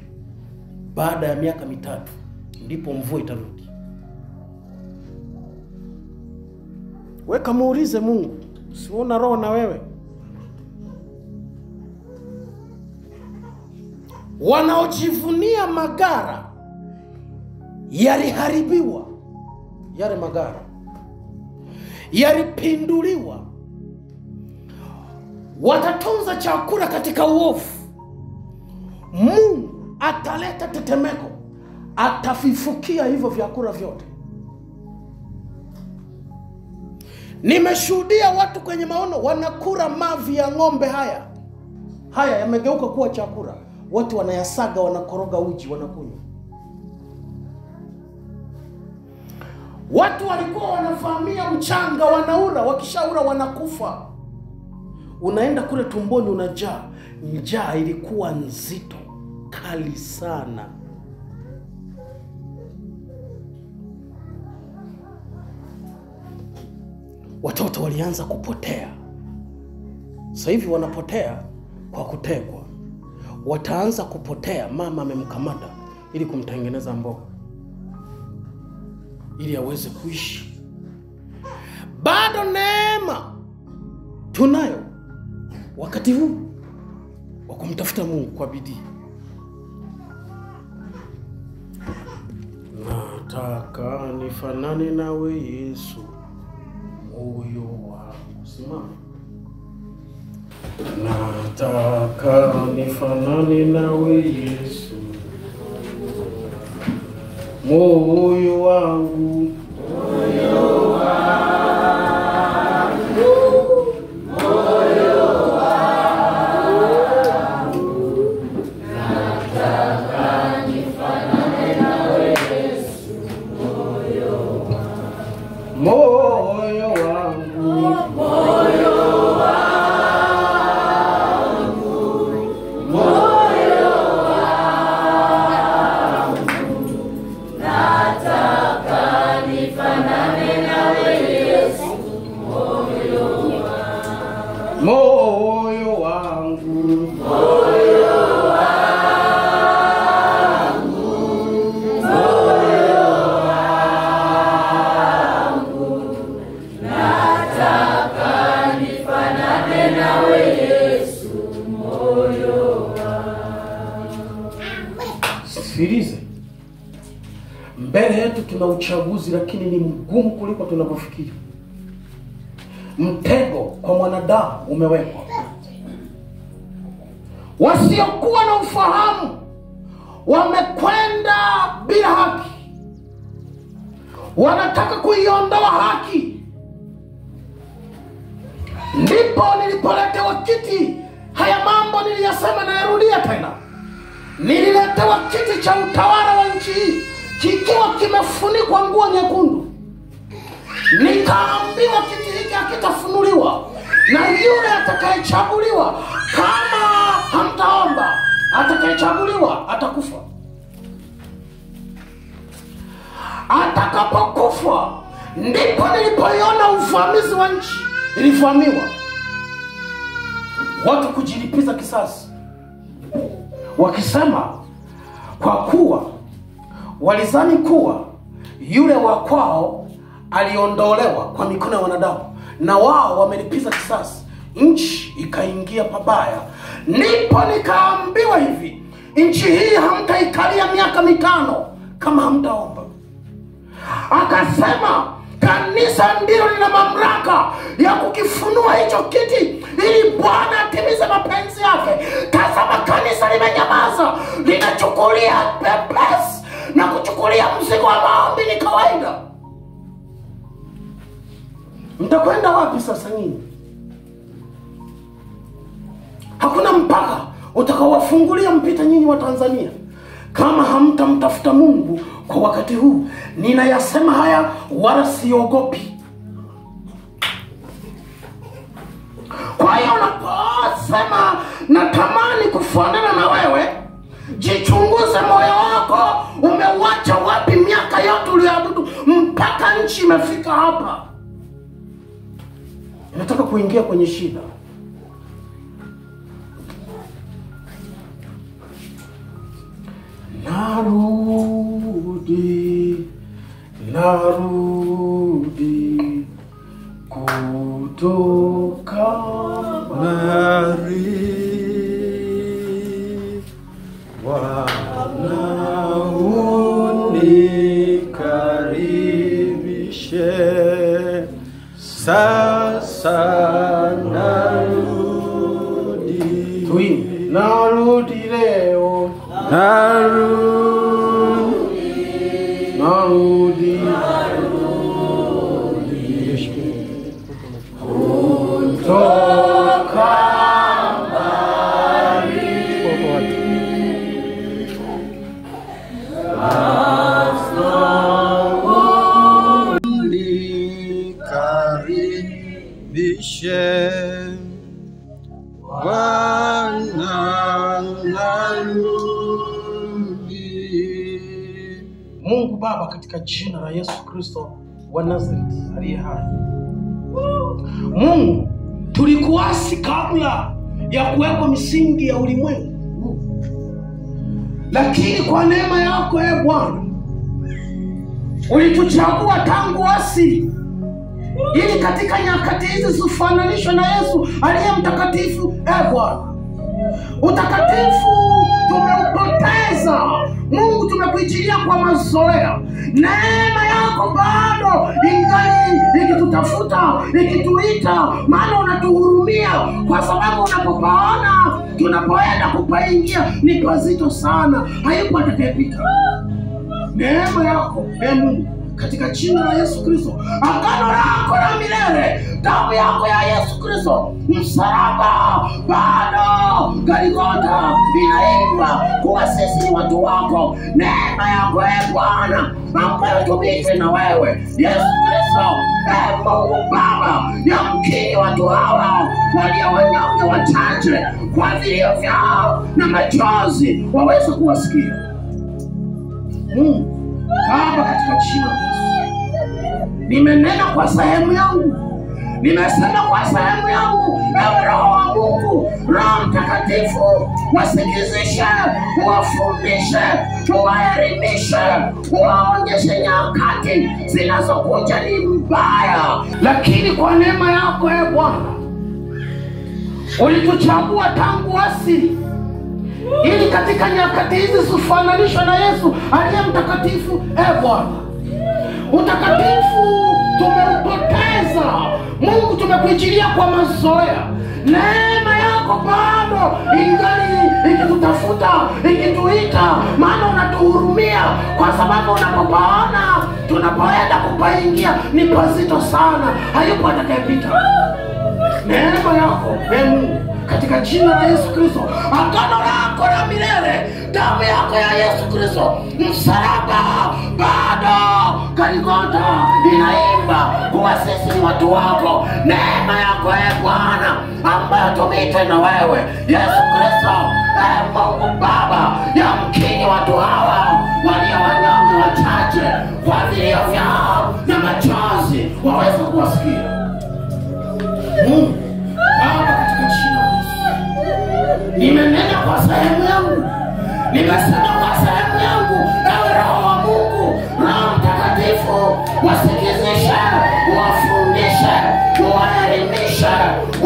Baada ya miaka 3 ndipo mvua itarudi. Weka muulize Mungu, siona roho na wewe. Wanaojivunia magara yaliharibiwa, yale magara yalipinduliwa. Watatunza chakula katika uovu. Mungu ataleta tetemeko, atafifukia hivyo vyakula vyote. Nimeshuhudia watu kwenye maono wanakula mavi ya ng'ombe haya yamegeuka kuwa chakula. Watu wanayasaga, wanakoroga uji, wanakunywa. Watu walikuwa wanafahamia mchanga, wanaura, wakishaura wanakufa. Unaenda kule tumboni unajaa. Njaa ilikuwa nzito, kali sana. Watoto walianza kupotea. Sasa hivi wanapotea kwa kutegwa. Wataanza kupotea mama amemkamata ili kumtengeneza mboga ili aweze kuishi. Bado neema tunayo wakati huu wa kumtafuta Mungu kwa bidii. Nataka nifanane nawe Yesu, moyo wangu. Simama. Nataka nifanane nawe Yesu, moyo wangu. Sikilize. Mbele yetu tuna uchaguzi, lakini ni mgumu kuliko tunavyofikiri. Mtego kwa mwanadamu umewekwa. Wasiokuwa na ufahamu wamekwenda bila haki. Wanataka kuiondoa haki. Ndipo nilipoletewa kiti. Haya mambo niliyasema na yarudia tena. Nililetewa kiti cha utawala wa nchi hii kikiwa kimefunikwa nguo nyekundu. Nikaambiwa kiti hiki hakitafunuliwa, na yule atakayechaguliwa, kama hamtaomba, atakayechaguliwa atakufa. Atakapokufa ndipo nilipoiona uvamizi wa nchi. Ilivamiwa, watu kujilipiza kisasi, wakisema kwa kuwa walizani kuwa yule wa kwao aliondolewa kwa mikono ya wanadamu, na wao wamelipiza kisasi, nchi ikaingia pabaya. Ndipo nikaambiwa hivi, nchi hii hamtaikalia miaka 5 kama hamtaomba. Akasema Kanisa ndilo lina mamlaka ya kukifunua hicho kiti ili Bwana atimize mapenzi yake. Tazama, kanisa limenyamaza, linachukulia pepesi na kuchukulia mzigo wa maombi ni kawaida. Mtakwenda wapi sasa nyinyi? Hakuna mpaka utakaowafungulia mpita nyinyi wa Tanzania kama hamtamtafuta Mungu kwa wakati huu. Ninayasema haya wala siogopi. Kwa hiyo unaposema natamani kufanana na wewe, jichunguze moyo wako, umeuacha wapi miaka yote uliabudu mpaka nchi imefika hapa. Nataka kuingia kwenye shida. Narudi kutoka mbali, Bwana unikaribishe, sasa narudi. Narudi leo, narudi kutoka mbali, unikaribishe, Bwana narudi. Mungu Baba, katika jina la Yesu Kristo wa Nazareti aliye hai, Mungu, tulikuasi kabla ya kuwekwa misingi ya ulimwengu, lakini kwa neema yako Bwana ulituchagua tangu asili ili katika nyakati hizi tufananishwe na Yesu aliye mtakatifu. Bwana, utakatifu tumeupoteza. Mungu, tumekuichilia kwa mazoea. Neema yako bado ingali ikitutafuta, ikituita, maana unatuhurumia, kwa sababu unapopaona tunapoenda kupaingia ni pazito sana, hayupo atakayepita. Neema yako Mungu, katika jina la Yesu Kristo, agano lako la milele, damu yako ya Yesu Kristo, msalaba bado, Golgotha inaimba kuwa sisi ni watu wako. Neema yako Bwana ambayo tumitwe na wewe Yesu Kristo, Mungu Baba, yamkini watu hawa walio wanyonge wachache kwa vilio vyao na machozi waweze kuwasikia. Mungu Baba, katika jina la Yesu, nimenena kwa sehemu yangu, nimesema kwa sehemu yangu. Ewe Roho wa Mungu, Roho Mtakatifu, wasikizishe, wafundishe, waelimishe, waonyeshe nyakati zinazokuja ni mbaya, lakini kwa neema yako Bwana ulituchagua tangu asili ili katika nyakati hizi tufananishwe na Yesu aliye mtakatifu. Bwana, utakatifu tumeupoteza. Mungu, tumekuichilia kwa mazoea. Neema yako bado ingali ikitutafuta, ikituita, maana unatuhurumia, kwa sababu unapopaona tunapoenda kupaingia ni pazito sana, hayupo atakayepita. Neema yako Mungu, katika jina la Yesu Kristo, agano lako la milele, damu yako ya Yesu Kristo, msalaba bado, Golgotha inaimba kuwa sisi ni watu wako. Neema yako Bwana ambayo tumitwe na wewe Yesu Kristo, Mungu Baba, yamkini watu hawa walio wanyonge wachache kwa vilio vyao na machozi waweze kuwasikia. Mungu Baba, katika jina la Yesu, nimenena kwa sehemu yangu, nimesema kwa sehemu yangu. Ewe Roho wa Mungu, Roho Mtakatifu, wasikizishe, wafundishe, waelimishe,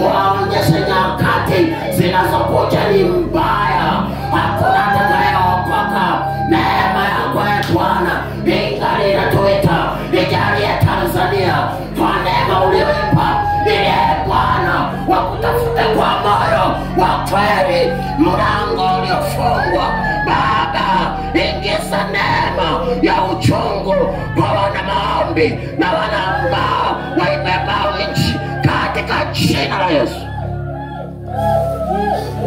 waonyeshe nyakati zinazokuja ni mbaya, hakuna atakayeokoka. Neema yako Bwana ingali inatuita, ijalie Tanzania Tanzania kwa neema ulionipa, ili Bwana wakutafute kwa moyo wa kweli. Mlango uliofungwa Baba, ingiza neema ya uchungu kwa wana maombi na wana ambao waibebao nchi katika jina la Yesu.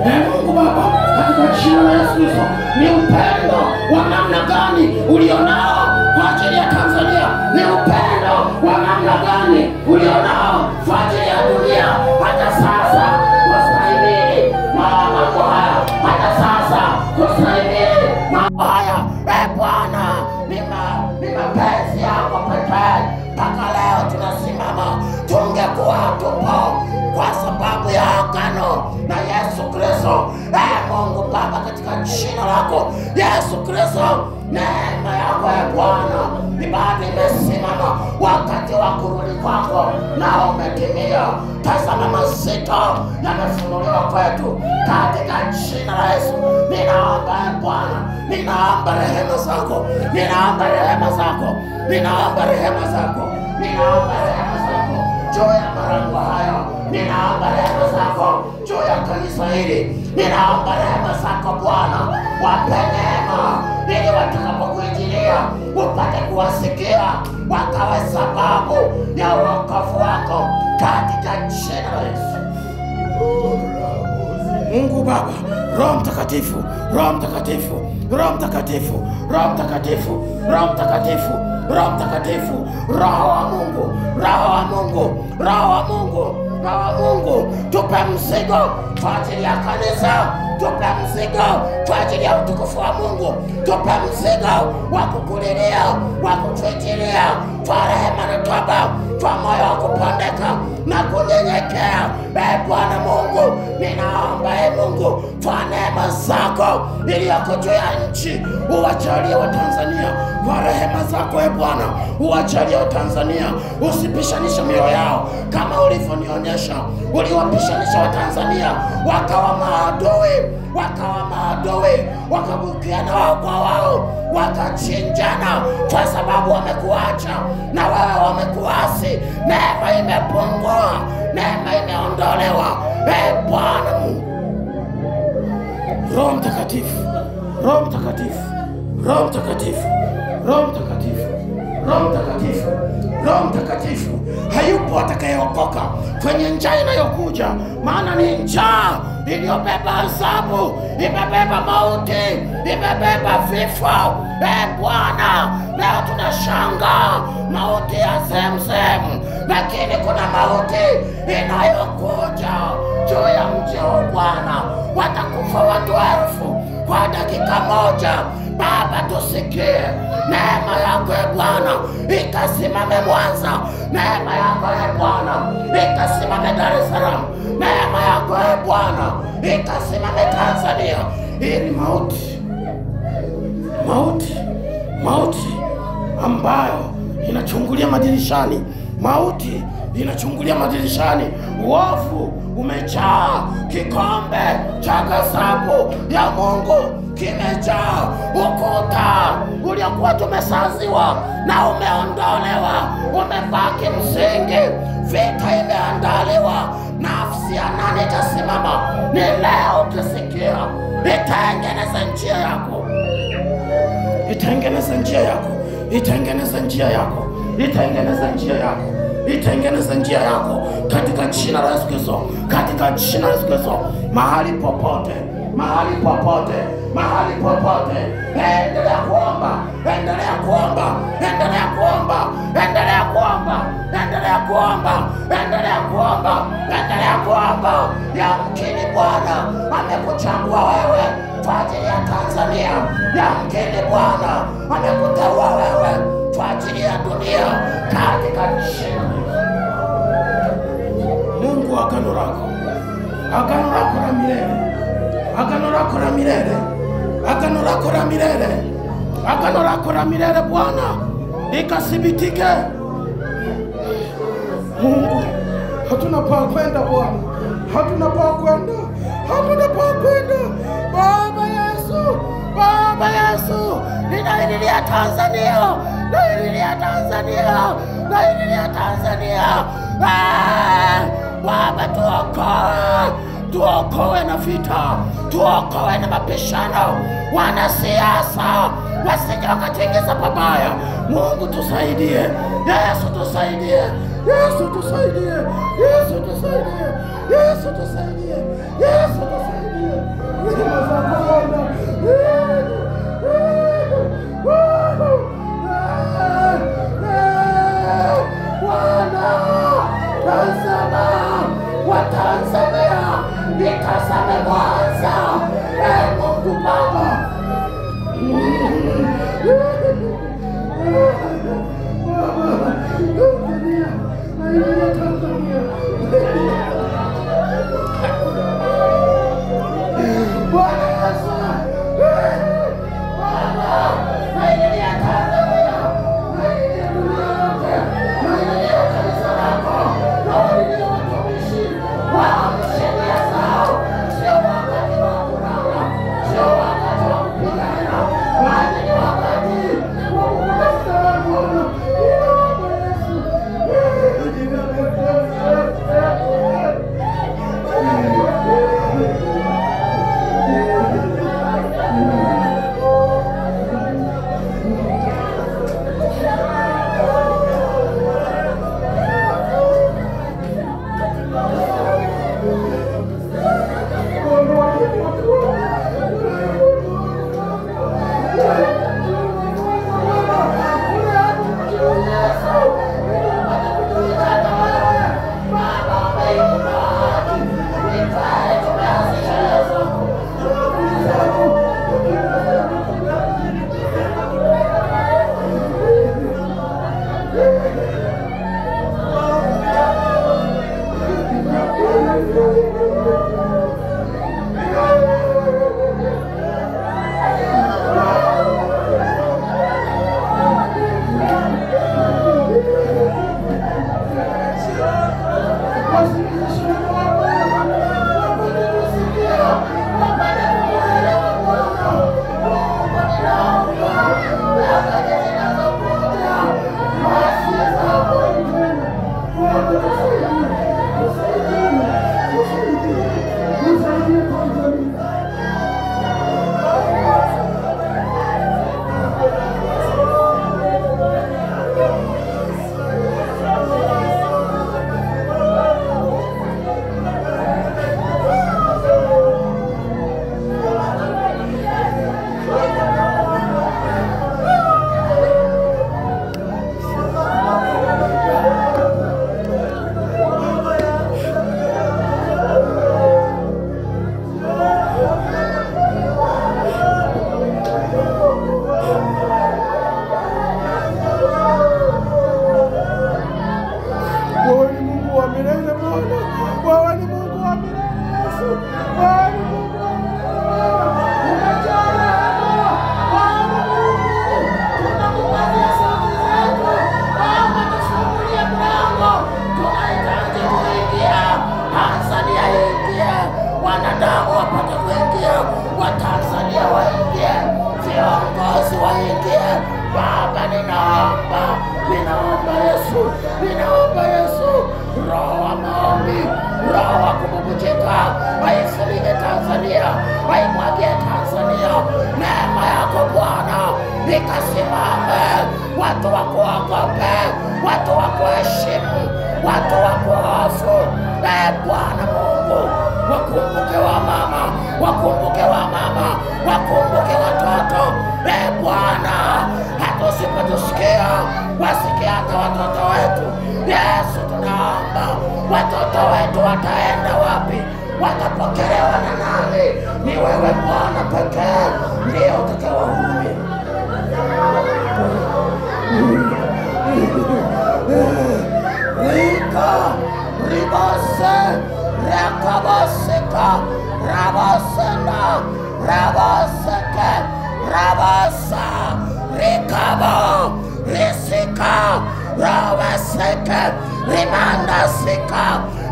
Mungu Baba, katika jina la Yesu Kristo, ni upendo wa namna gani ulionao kwa ajili ya Tanzania? Ni upendo wa namna gani ulionao kwa ajili ya dunia? Hata sasa kustahimili mambo haya, hata sasa kustahimili mambo haya. Bwana, ni mapenzi yako pekee. Mpaka leo tunasimama, tungekuwa tupo kwa sababu ya agano na Yesu Kristo. Mungu Baba, katika jina lako Yesu Kristo, neema yako Bwana ibada imesimama, wakati wa kurudi kwako na umetimia. Tazama mazito yamefunuliwa kwetu katika jina la Yesu. Ninaomba Bwana, ninaomba rehema zako, ninaomba rehema zako, ninaomba rehema zako, ninaomba rehema zako juu ya malango haya, ninaomba rehema zako juu ya kanisa hili, ninaomba rehema zako Bwana, wape neema ili watakapokuingilia upate kuwasikia, wakawe sababu ya wokovu wako katika jina la Yesu. Mungu Baba, Roho Mtakatifu, Roho Mtakatifu, Roho Mtakatifu, Roho Mtakatifu, Roho Mtakatifu, Roho Mtakatifu, Roho wa Mungu, Roho wa Mungu, Roho wa Mungu, Roho wa Mungu, tupe mzigo kwa ajili ya kanisa, tupe mzigo kwa ajili ya utukufu wa Mungu, tupe mzigo wa kukulilia, wa kutuitilia kwa rehema na toba, kwa moyo wa kupondeka na kunyenyekea. Bwana Mungu, ninaomba Mungu kwa neema zako iliyoko juu ya nchi, uwajalie wa Tanzania kwa rehema zako Bwana, uwajalie wa Tanzania, usipishanishe mioyo yao kama ulivyonionyesha. Uliwapishanisha wa Tanzania wakawa maadui, wakabukiana wao kwa wao, wakachinjana kwa sababu wamekuacha na wao wamekuasi. Neema imepungua, neema imeondolewa. Bwana Mungu, Roho Mtakatifu, Roho Mtakatifu, Roho Mtakatifu, Roho Mtakatifu, Roho Mtakatifu, Roho Mtakatifu, hayupo atakayeokoka kwenye njaa inayokuja, maana ni njaa iliyobeba adhabu, imebeba mauti, imebeba vifo. Bwana, leo tunashangaa mauti ya Zemzem, lakini kuna mauti inayokuja juu ya mji wa Bwana. Watakufa watu 1000 kwa dakika moja. Baba, tusikie neema yako Bwana ikasimame Mwanza, neema yako Bwana ikasimame Dar es Salaam, neema yako Bwana ikasimame Tanzania, ili mauti ambayo inachungulia madirishani, mauti inachungulia madirishani, uovu umejaa, kikombe cha ghadhabu ya Mungu kimejaa, ukuta uliokuwa tumesaziwa na umeondolewa, umebaki msingi, vita imeandaliwa. Nafsi ya nani itasimama? Ni leo ukisikia, itengeneze njia yako, itengeneze njia yako, itengeneze njia yako, itengeneze njia yako, itengeneze njia yako katika jina la Yesu Kristo, katika jina la Yesu Kristo. Mahali popote, mahali popote, mahali popote, endelea kuomba, endelea kuomba, endelea kuomba, endelea kuomba, endelea kuomba, endelea kuomba, endelea kuomba. Yamkini Bwana amekuchagua wewe kwa ajili ya Tanzania, yamkini Bwana amekuteua wewe kwa ajili ya dunia, katika jina Mungu. Agano lako, agano lako la milele, agano lako la milele, agano lako la milele, agano lako la milele Bwana ikasibitike. Mungu, hatuna pa kwenda Bwana, hatuna pa kwenda, hatuna pa kwenda. Baba Yesu, Baba Yesu, ninaililia Tanzania, ninaililia Tanzania, ninaililia Tanzania. Baba tuokoe na vita, tuokoe na mapishano, wanasiasa wasije wakatuingiza pabaya. Mungu tusaidie, Yesu tusaidie, Yesu tusaidie, Yesu tusaidie, Yesu tusaidie, Yesu tusaidie. Tazama Watanzania, nitazame Mwanza, Mungu Baba.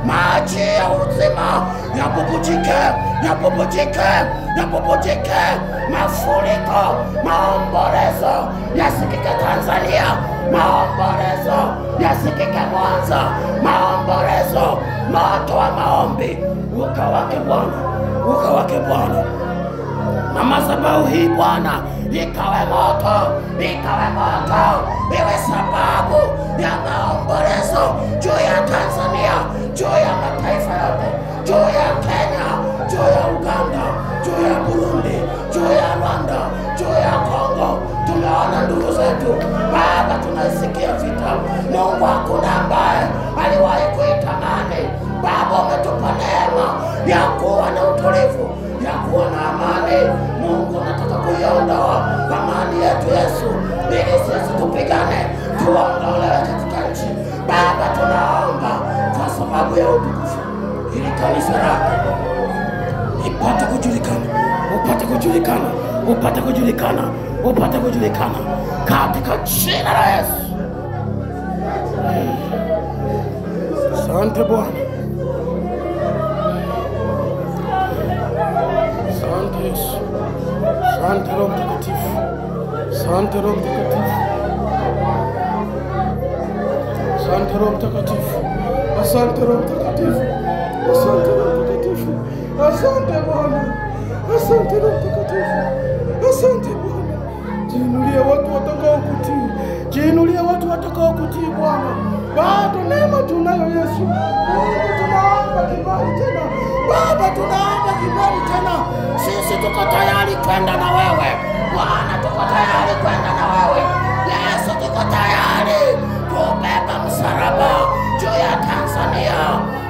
Maji ya uzima yabubujike yapupujike, mafuriko, maombolezo yasikike Tanzania, maombolezo yasikike Mwanza, maombolezo, moto wa maombi ukawake Bwana, na madhabahu hii Bwana ikawe moto, iwe sababu ya maombolezo juu ya Tanzania, juu ya mataifa yote, juu ya Kenya, juu ya Uganda, juu ya Burundi, juu ya Rwanda, juu ya Kongo. Tunaona ndugu zetu Baba, tunasikia vita. Mungu hakuna ambaye aliwahi kuitamani. Baba, umetupa neema ya kuwa na utulivu, ya kuwa na amani. Mungu, nataka kuiondoa amani yetu Yesu, ili sisi tupigane, tuondolewe katika nchi. Baba, tunaomba kwa sababu ya utukufu, ili kanisa lako ipate kujulikana katika jina la Yesu. Asante Bwana. Asante Yesu. Asante Roho Mtakatifu. Asante Roho Mtakatifu. Asante Roho Mtakatifu. Asante Roho Mtakatifu. Asante Roho Mtakatifu. Asante Bwana. Asante Roho Mtakatifu. Asante Bwana. Jiinulie watu watakaokutii. Jiinulie watu watakaokutii Bwana. Bado neema tunayo Yesu. Mungu, tunaomba kibali tena. Baba, tunaomba kibali tena. Sisi tuko tayari kwenda na wewe Bwana, tuko tayari kwenda na wewe Yesu, tuko tayari kubeba msalaba juu ya Tanzania.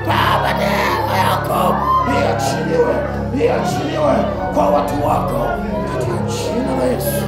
Baba, neema yako iachiliwe kwa watu wako katika jina la Yesu.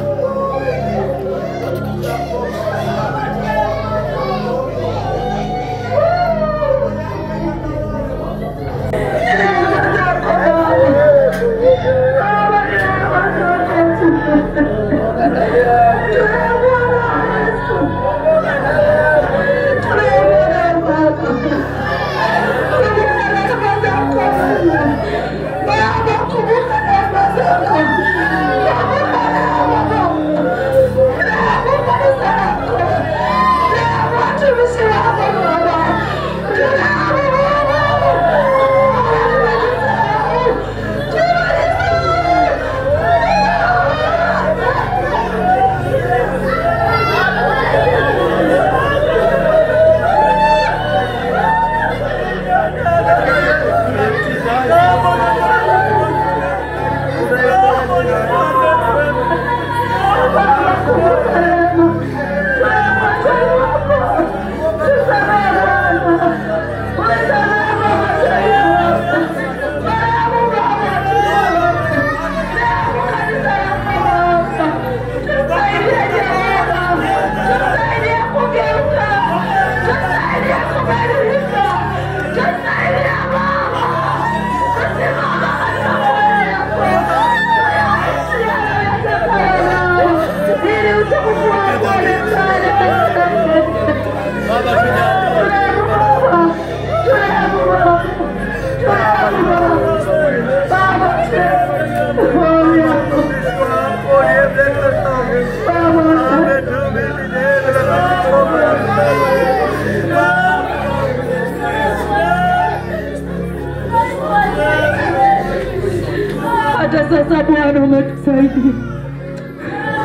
Sasa Bwana umetusaidia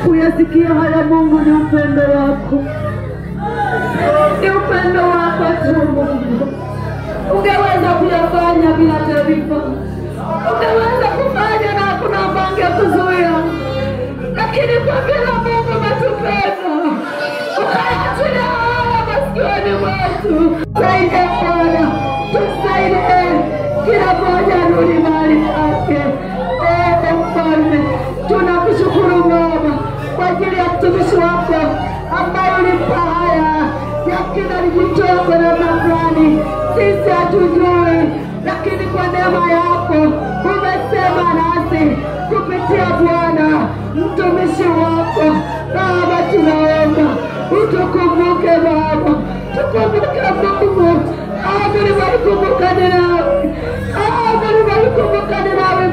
kuyasikia haya. Mungu, ni upendo wako, ni upendo wako tu Mungu. Ungeweza kuyafanya bila taarifa, ungeweza kufanya na hakuna mpango ya kuzuia, lakini kwa vile Mungu umetupenda ukaachilia haya masikioni mwetu. Tusaidie Bwana, tusaidie kila mmoja arudi mahali pake. Mfalme, tunakushukuru Baba kwa ajili ya mtumishi wako ambaye ulimpa haya. Yakina alijitoa kwa namna fulani, sisi hatujui, lakini kwa neema yako umesema nasi kupitia Bwana mtumishi wako. Baba, tunaomba utukumbuke Baba, tukumbuke Mungu. Amini walikumbuka ni nawe, amini walikumbuka ni nawe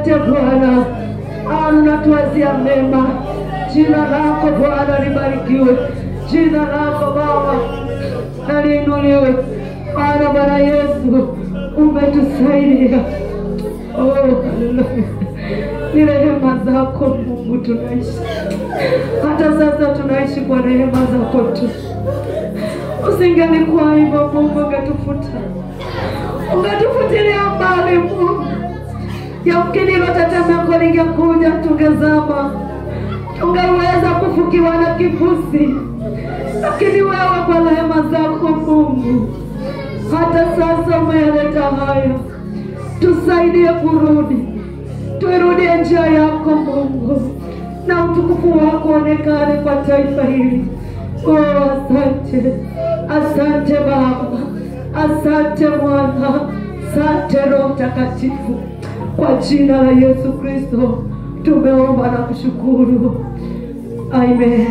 Asante Bwana, unatuwazia mema. Jina lako Bwana libarikiwe. Jina lako Baba naliinuliwe. Bwana Yesu, umetusaidia. Oh, haleluya. Ni rehema zako Mungu tunaishi. Hata sasa tunaishi kwa rehema zako tu. Usingelikuwa hivyo Mungu ungetufuta. Ungetufutilia mbali Mungu. Yamkini hilo tetemeko lingekuja tungezama. Ungeweza kufukiwa na kifusi. Lakini wewe kwa rehema zako Mungu, hata sasa umeleta haya. Tusaidie kurudi. Tuirudie njia yako Mungu. Na utukufu wako onekane kwa taifa hili. Oh, asante. Asante Baba. Asante Mwana. Asante Roho Mtakatifu. Kwa jina la Yesu Kristo tumeomba na kushukuru. Amen.